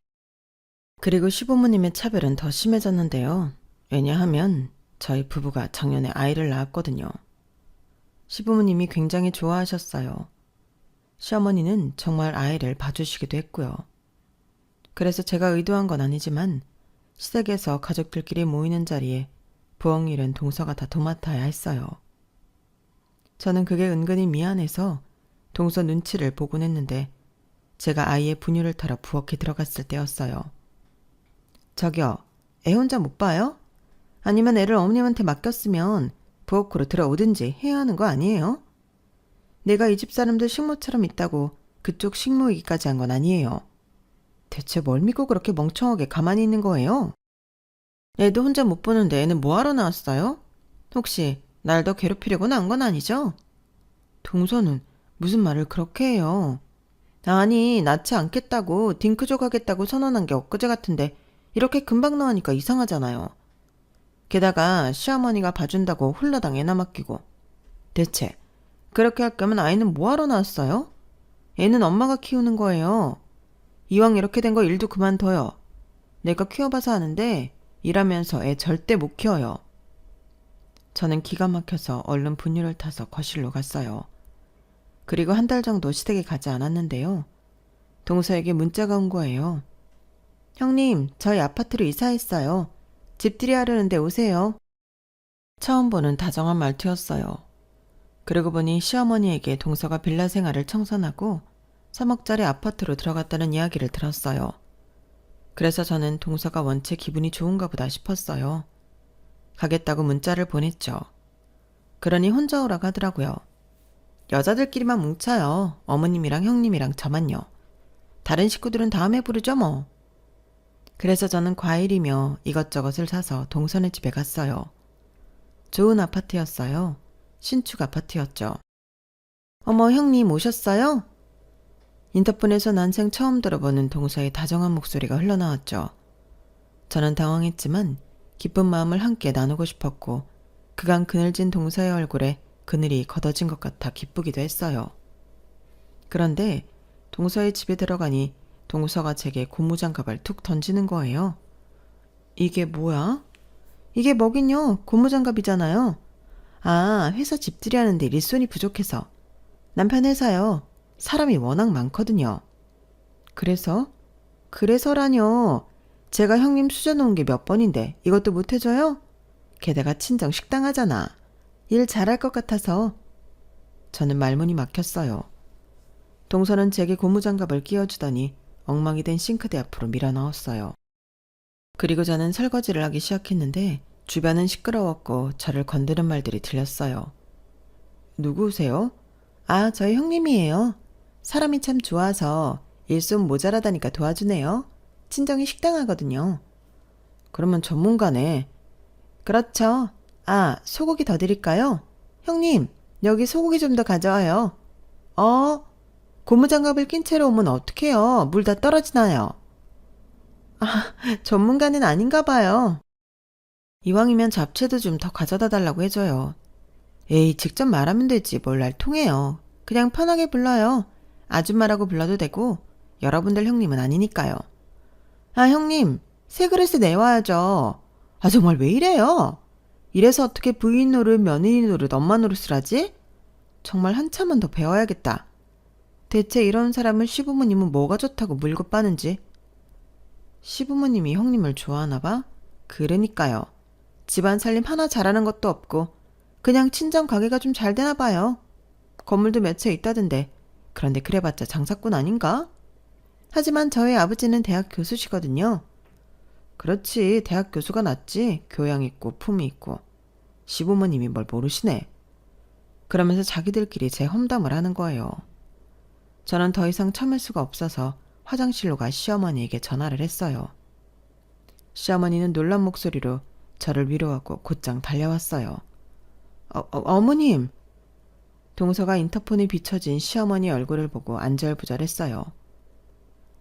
그리고 시부모님의 차별은 더 심해졌는데요. 왜냐하면 저희 부부가 작년에 아이를 낳았거든요. 시부모님이 굉장히 좋아하셨어요. 시어머니는 정말 아이를 봐주시기도 했고요. 그래서 제가 의도한 건 아니지만 시댁에서 가족들끼리 모이는 자리에 부엌 일은 동서가 다 도맡아야 했어요. 저는 그게 은근히 미안해서 동서 눈치를 보곤 했는데 제가 아이의 분유를 타러 부엌에 들어갔을 때였어요. 저기요, 애 혼자 못 봐요? 아니면 애를 어머님한테 맡겼으면 부엌으로 들어오든지 해야 하는 거 아니에요? 내가 이 집 사람들 식모처럼 있다고 그쪽 식모이기까지 한 건 아니에요. 대체 뭘 믿고 그렇게 멍청하게 가만히 있는 거예요? 애도 혼자 못 보는데 애는 뭐하러 나왔어요? 혹시 날 더 괴롭히려고 나온 건 아니죠? 동서는 무슨 말을 그렇게 해요? 아니, 낳지 않겠다고 딩크족 하겠다고 선언한 게 엊그제 같은데 이렇게 금방 나오니까 이상하잖아요. 게다가 시어머니가 봐준다고 홀라당 애나 맡기고. 대체 그렇게 할 거면 아이는 뭐하러 낳았어요? 애는 엄마가 키우는 거예요. 이왕 이렇게 된 거 일도 그만둬요. 내가 키워봐서 아는데 일하면서 애 절대 못 키워요. 저는 기가 막혀서 얼른 분유를 타서 거실로 갔어요. 그리고 한 달 정도 시댁에 가지 않았는데요. 동서에게 문자가 온 거예요. 형님, 저희 아파트로 이사했어요. 집들이 하려는데 오세요. 처음 보는 다정한 말투였어요. 그러고 보니 시어머니에게 동서가 빌라 생활을 청산하고 3억짜리 아파트로 들어갔다는 이야기를 들었어요. 그래서 저는 동서가 원체 기분이 좋은가 보다 싶었어요. 가겠다고 문자를 보냈죠. 그러니 혼자 오라고 하더라고요. 여자들끼리만 뭉쳐요. 어머님이랑 형님이랑 저만요. 다른 식구들은 다음에 부르죠 뭐. 그래서 저는 과일이며 이것저것을 사서 동서네 집에 갔어요. 좋은 아파트였어요. 신축 아파트였죠. 어머, 형님 오셨어요? 인터폰에서 난생 처음 들어보는 동서의 다정한 목소리가 흘러나왔죠. 저는 당황했지만 기쁜 마음을 함께 나누고 싶었고 그간 그늘진 동서의 얼굴에 그늘이 걷어진 것 같아 기쁘기도 했어요. 그런데 동서의 집에 들어가니 동서가 제게 고무장갑을 툭 던지는 거예요. 이게 뭐야? 이게 뭐긴요. 고무장갑이잖아요. 아, 회사 집들이 하는데 일손이 부족해서. 남편 회사요. 사람이 워낙 많거든요. 그래서? 그래서라뇨. 제가 형님 수저놓은 게 몇 번인데 이것도 못 해줘요? 게다가 친정 식당 하잖아. 일 잘할 것 같아서. 저는 말문이 막혔어요. 동서는 제게 고무장갑을 끼워주더니 엉망이 된 싱크대 앞으로 밀어넣었어요. 그리고 저는 설거지를 하기 시작했는데 주변은 시끄러웠고 저를 건드는 말들이 들렸어요. 누구세요? 아, 저희 형님이에요. 사람이 참 좋아서 일손 모자라다니까 도와주네요. 친정이 식당 하거든요. 그러면 전문가네. 그렇죠. 아, 소고기 더 드릴까요? 형님, 여기 소고기 좀 더 가져와요. 고무장갑을 낀 채로 오면 어떡해요? 물 다 떨어지나요? 아, 전문가는 아닌가 봐요. 이왕이면 잡채도 좀 더 가져다 달라고 해줘요. 에이, 직접 말하면 되지. 뭘 날 통해요. 그냥 편하게 불러요. 아줌마라고 불러도 되고, 여러분들 형님은 아니니까요. 아, 형님, 새 그릇에 내와야죠. 아, 정말 왜 이래요? 이래서 어떻게 부인 노릇, 며느리 노릇, 엄마 노릇을 하지? 정말 한참은 더 배워야겠다. 대체 이런 사람을 시부모님은 뭐가 좋다고 물고 빠는지. 시부모님이 형님을 좋아하나 봐? 그러니까요. 집안 살림 하나 잘하는 것도 없고 그냥 친정 가게가 좀 잘 되나 봐요. 건물도 몇 채 있다던데. 그런데 그래봤자 장사꾼 아닌가? 하지만 저희 아버지는 대학 교수시거든요. 그렇지, 대학 교수가 낫지. 교양 있고 품이 있고. 시부모님이 뭘 모르시네. 그러면서 자기들끼리 제 험담을 하는 거예요. 저는 더 이상 참을 수가 없어서 화장실로 가 시어머니에게 전화를 했어요. 시어머니는 놀란 목소리로 저를 위로하고 곧장 달려왔어요. 어머님! 동서가 인터폰에 비춰진 시어머니 얼굴을 보고 안절부절했어요.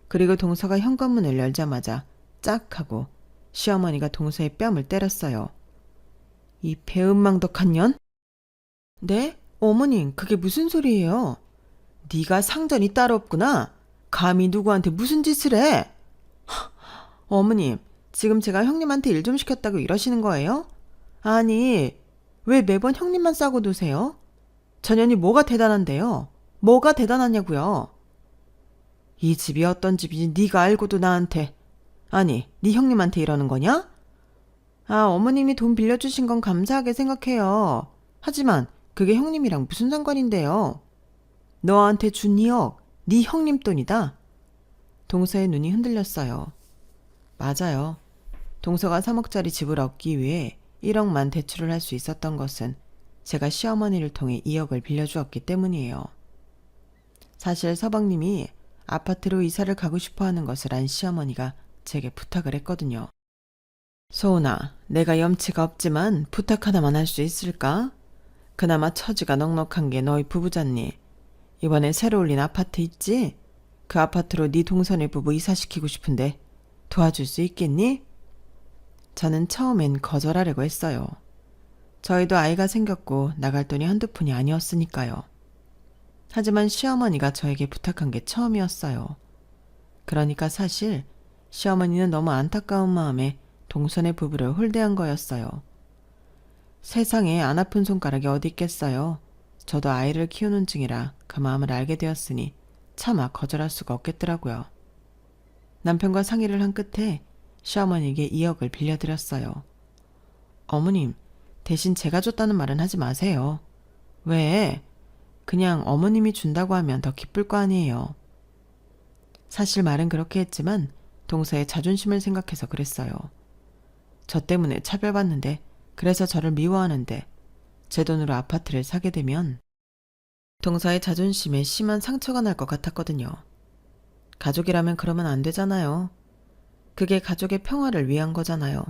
그리고 동서가 현관문을 열자마자 짝 하고 시어머니가 동서의 뺨을 때렸어요. 이 배은망덕한 년? 네? 어머님, 그게 무슨 소리예요? 네가 상전이 따로 없구나. 감히 누구한테 무슨 짓을 해? 어머님, 지금 제가 형님한테 일 좀 시켰다고 이러시는 거예요? 아니, 왜 매번 형님만 싸고 노세요? 전현이 뭐가 대단한데요? 뭐가 대단하냐고요? 이 집이 어떤 집인지 네가 알고도 나한테, 아니, 네 형님한테 이러는 거냐? 아, 어머님이 돈 빌려주신 건 감사하게 생각해요. 하지만 그게 형님이랑 무슨 상관인데요? 너한테 준 2억, 네 형님 돈이다. 동서의 눈이 흔들렸어요. 맞아요. 동서가 3억짜리 집을 얻기 위해 1억만 대출을 할 수 있었던 것은 제가 시어머니를 통해 2억을 빌려주었기 때문이에요. 사실 서방님이 아파트로 이사를 가고 싶어 하는 것을 안 시어머니가 제게 부탁을 했거든요. 소은아, 내가 염치가 없지만 부탁 하나만 할 수 있을까? 그나마 처지가 넉넉한 게 너희 부부잖니. 이번에 새로 올린 아파트 있지? 그 아파트로 네 동선의 부부 이사시키고 싶은데 도와줄 수 있겠니? 저는 처음엔 거절하려고 했어요. 저희도 아이가 생겼고 나갈 돈이 한두 푼이 아니었으니까요. 하지만 시어머니가 저에게 부탁한 게 처음이었어요. 그러니까 사실 시어머니는 너무 안타까운 마음에 동선의 부부를 홀대한 거였어요. 세상에 안 아픈 손가락이 어디 있겠어요. 저도 아이를 키우는 중이라 그 마음을 알게 되었으니 차마 거절할 수가 없겠더라고요. 남편과 상의를 한 끝에 시어머니에게 2억을 빌려드렸어요. 어머님, 대신 제가 줬다는 말은 하지 마세요. 왜? 그냥 어머님이 준다고 하면 더 기쁠 거 아니에요. 사실 말은 그렇게 했지만 동서의 자존심을 생각해서 그랬어요. 저 때문에 차별받는데, 그래서 저를 미워하는데 제 돈으로 아파트를 사게 되면 동서의 자존심에 심한 상처가 날 것 같았거든요. 가족이라면 그러면 안 되잖아요. 그게 가족의 평화를 위한 거잖아요.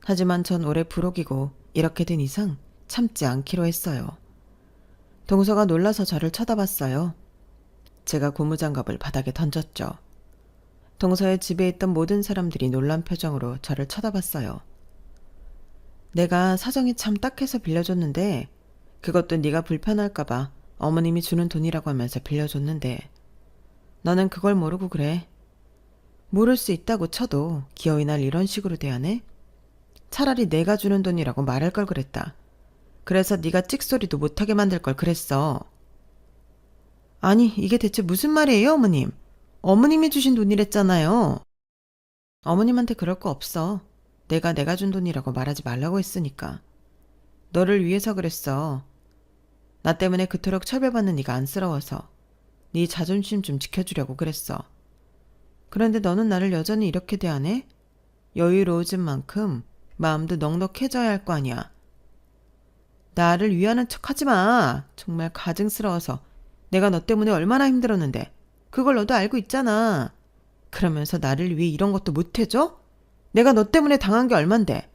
하지만 전 올해 불혹이고 이렇게 된 이상 참지 않기로 했어요. 동서가 놀라서 저를 쳐다봤어요. 제가 고무장갑을 바닥에 던졌죠. 동서의 집에 있던 모든 사람들이 놀란 표정으로 저를 쳐다봤어요. 내가 사정이 참 딱해서 빌려줬는데 그것도 네가 불편할까봐 어머님이 주는 돈이라고 하면서 빌려줬는데 너는 그걸 모르고 그래. 모를 수 있다고 쳐도 기어이 날 이런 식으로 대하네? 차라리 내가 주는 돈이라고 말할 걸 그랬다. 그래서 네가 찍소리도 못하게 만들 걸 그랬어. 아니, 이게 대체 무슨 말이에요, 어머님? 어머님이 주신 돈이랬잖아요. 어머님한테 그럴 거 없어. 내가 준 돈이라고 말하지 말라고 했으니까. 너를 위해서 그랬어. 나 때문에 그토록 차별받는 네가 안쓰러워서 네 자존심 좀 지켜주려고 그랬어. 그런데 너는 나를 여전히 이렇게 대하네? 여유로워진 만큼 마음도 넉넉해져야 할 거 아니야. 나를 위하는 척 하지 마. 정말 가증스러워서 내가 너 때문에 얼마나 힘들었는데 그걸 너도 알고 있잖아. 그러면서 나를 위해 이런 것도 못 해줘? 내가 너 때문에 당한 게 얼만데.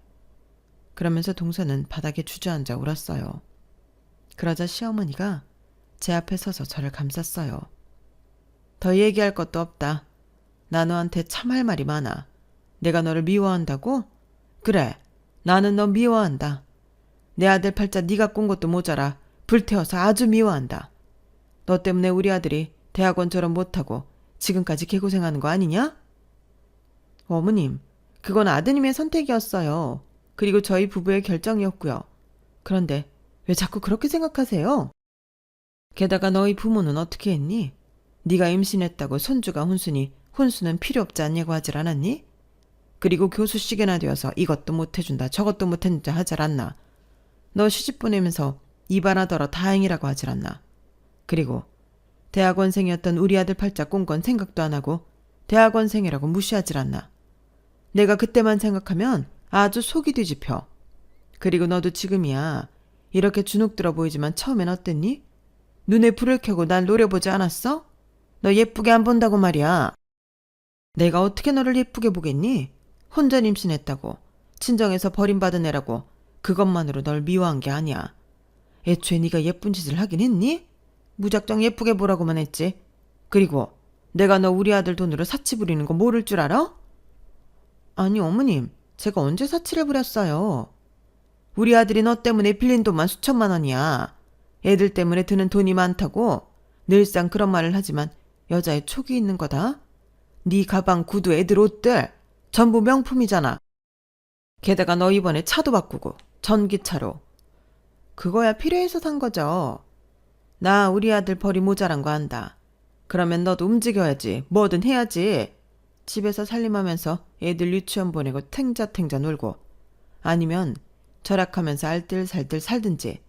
그러면서 동서는 바닥에 주저앉아 울었어요. 그러자 시어머니가 제 앞에 서서 저를 감쌌어요. 더 얘기할 것도 없다. 나 너한테 참 할 말이 많아. 내가 너를 미워한다고? 그래, 나는 너 미워한다. 내 아들 팔자 네가 꾼 것도 모자라 불태워서 아주 미워한다. 너 때문에 우리 아들이 대학원 졸업 못하고 지금까지 개고생하는 거 아니냐? 어머님, 그건 아드님의 선택이었어요. 그리고 저희 부부의 결정이었고요. 그런데 왜 자꾸 그렇게 생각하세요? 게다가 너희 부모는 어떻게 했니? 네가 임신했다고 손주가 혼수니 혼수는 필요 없지 않냐고 하질 않았니? 그리고 교수시계나 되어서 이것도 못해준다 저것도 못해준다 하질 않나? 너 시집 보내면서 입안하더러 다행이라고 하질 않나? 그리고 대학원생이었던 우리 아들 팔자 꾼 건 생각도 안 하고 대학원생이라고 무시하질 않나? 내가 그때만 생각하면 아주 속이 뒤집혀. 그리고 너도 지금이야. 이렇게 주눅 들어 보이지만 처음엔 어땠니? 눈에 불을 켜고 날 노려보지 않았어? 너 예쁘게 안 본다고 말이야. 내가 어떻게 너를 예쁘게 보겠니? 혼전 임신했다고. 친정에서 버림받은 애라고. 그것만으로 널 미워한 게 아니야. 애초에 네가 예쁜 짓을 하긴 했니? 무작정 예쁘게 보라고만 했지. 그리고 내가 너 우리 아들 돈으로 사치 부리는 거 모를 줄 알아? 아니 어머님, 제가 언제 사치를 부렸어요? 우리 아들이 너 때문에 빌린 돈만 수천만 원이야. 애들 때문에 드는 돈이 많다고 늘상 그런 말을 하지만 여자의 촉이 있는 거다. 네 가방, 구두, 애들 옷들 전부 명품이잖아. 게다가 너 이번에 차도 바꾸고 전기차로. 그거야 필요해서 산 거죠. 나 우리 아들 벌이 모자란 거 안다. 그러면 너도 움직여야지. 뭐든 해야지. 집에서 살림하면서 애들 유치원 보내고 탱자탱자 놀고 아니면 절약하면서 알뜰살뜰 살든지.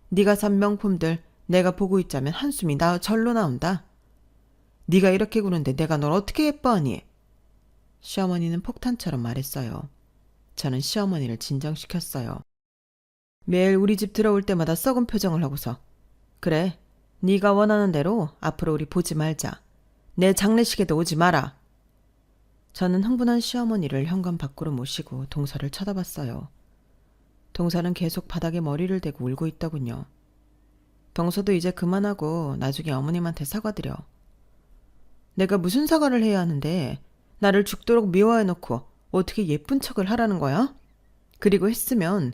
네가 산 명품들 내가 보고 있자면 한숨이 절로 나온다. 네가 이렇게 구는데 내가 널 어떻게 예뻐하니? 시어머니는 폭탄처럼 말했어요. 저는 시어머니를 진정시켰어요. 매일 우리 집 들어올 때마다 썩은 표정을 하고서 그래, 네가 원하는 대로 앞으로 우리 보지 말자. 내 장례식에도 오지 마라. 저는 흥분한 시어머니를 현관 밖으로 모시고 동서를 쳐다봤어요. 동서는 계속 바닥에 머리를 대고 울고 있더군요. 동서도 이제 그만하고 나중에 어머님한테 사과드려. 내가 무슨 사과를 해야 하는데 나를 죽도록 미워해놓고 어떻게 예쁜 척을 하라는 거야? 그리고 했으면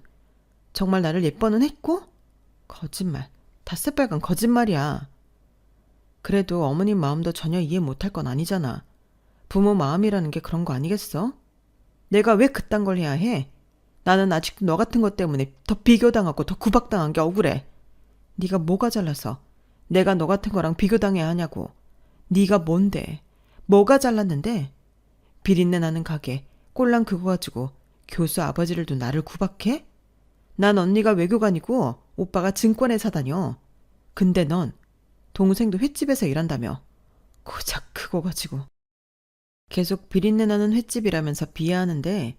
정말 나를 예뻐는 했고? 거짓말, 다 새빨간 거짓말이야. 그래도 어머님 마음도 전혀 이해 못할 건 아니잖아. 부모 마음이라는 게 그런 거 아니겠어? 내가 왜 그딴 걸 해야 해? 나는 아직도 너 같은 것 때문에 더 비교당하고 더 구박당한 게 억울해. 네가 뭐가 잘나서 내가 너 같은 거랑 비교당해야 하냐고. 네가 뭔데? 뭐가 잘났는데? 비린내 나는 가게 꼴랑 그거 가지고 교수 아버지를 둔 나를 구박해? 난 언니가 외교관이고 오빠가 증권회사 다녀. 근데 넌 동생도 횟집에서 일한다며. 고작 그거 가지고. 계속 비린내 나는 횟집이라면서 비하하는데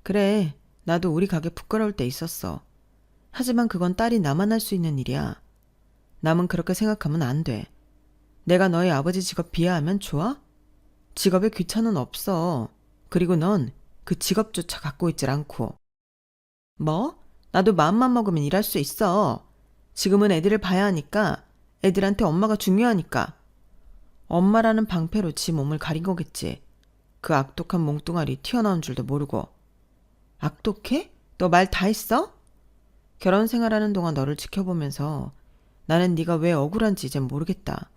그래, 나도 우리 가게 부끄러울 때 있었어. 하지만 그건 딸이 나만 할 수 있는 일이야. 남은 그렇게 생각하면 안 돼. 내가 너희 아버지 직업 비하하면 좋아? 직업에 귀천은 없어. 그리고 넌 그 직업조차 갖고 있질 않고. 뭐? 나도 마음만 먹으면 일할 수 있어. 지금은 애들을 봐야 하니까. 애들한테 엄마가 중요하니까. 엄마라는 방패로 지 몸을 가린 거겠지. 그 악독한 몽뚱아리 튀어나온 줄도 모르고. 악독해? 너 말 다 했어? 결혼 생활하는 동안 너를 지켜보면서 나는 네가 왜 억울한지 이젠 모르겠다.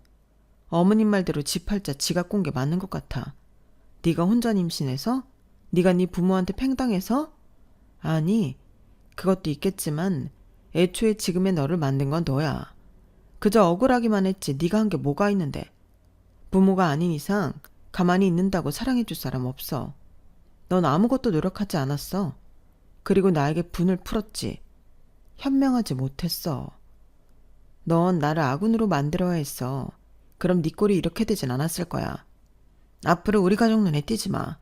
어머님 말대로 지 팔자 지가 꾼 게 맞는 것 같아. 네가 혼전 임신해서? 네가 네 부모한테 팽당해서? 아니, 그것도 있겠지만 애초에 지금의 너를 만든 건 너야. 그저 억울하기만 했지 네가 한 게 뭐가 있는데. 부모가 아닌 이상 가만히 있는다고 사랑해줄 사람 없어. 넌 아무것도 노력하지 않았어. 그리고 나에게 분을 풀었지. 현명하지 못했어. 넌 나를 아군으로 만들어야 했어. 그럼 네 꼴이 이렇게 되진 않았을 거야. 앞으로 우리 가족 눈에 띄지 마.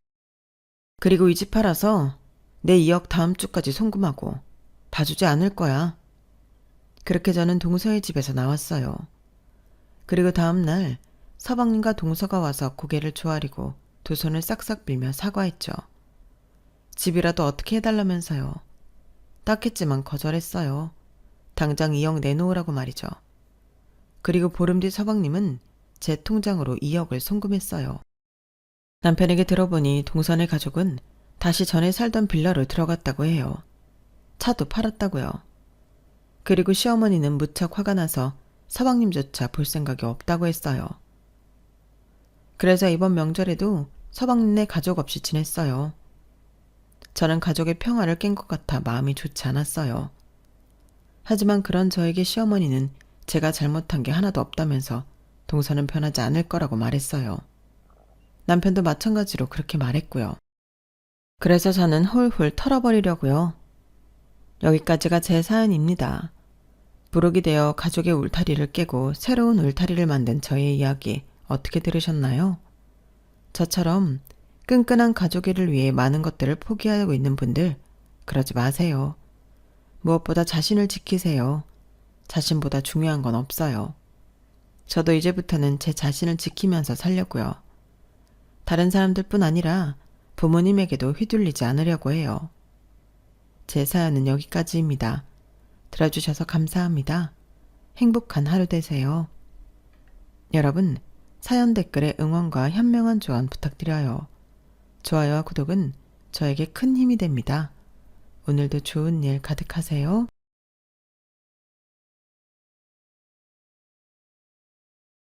그리고 이 집 팔아서 내 2억 다음 주까지 송금하고 봐주지 않을 거야. 그렇게 저는 동서의 집에서 나왔어요. 그리고 다음 날 서방님과 동서가 와서 고개를 조아리고 두 손을 싹싹 빌며 사과했죠. 집이라도 어떻게 해달라면서요. 딱했지만 거절했어요. 당장 2억 내놓으라고 말이죠. 그리고 보름 뒤 서방님은 제 통장으로 2억을 송금했어요. 남편에게 들어보니 동선의 가족은 다시 전에 살던 빌라로 들어갔다고 해요. 차도 팔았다고요. 그리고 시어머니는 무척 화가 나서 서방님조차 볼 생각이 없다고 했어요. 그래서 이번 명절에도 서방님네 가족 없이 지냈어요. 저는 가족의 평화를 깬 것 같아 마음이 좋지 않았어요. 하지만 그런 저에게 시어머니는 제가 잘못한 게 하나도 없다면서 동서는 변하지 않을 거라고 말했어요. 남편도 마찬가지로 그렇게 말했고요. 그래서 저는 홀홀 털어버리려고요. 여기까지가 제 사연입니다. 부록이 되어 가족의 울타리를 깨고 새로운 울타리를 만든 저의 이야기 어떻게 들으셨나요? 저처럼 끈끈한 가족애를 위해 많은 것들을 포기하고 있는 분들 그러지 마세요. 무엇보다 자신을 지키세요. 자신보다 중요한 건 없어요. 저도 이제부터는 제 자신을 지키면서 살려고요. 다른 사람들뿐 아니라 부모님에게도 휘둘리지 않으려고 해요. 제 사연은 여기까지입니다. 들어주셔서 감사합니다. 행복한 하루 되세요. 여러분, 사연 댓글에 응원과 현명한 조언 부탁드려요. 좋아요와 구독은 저에게 큰 힘이 됩니다. 오늘도 좋은 일 가득하세요.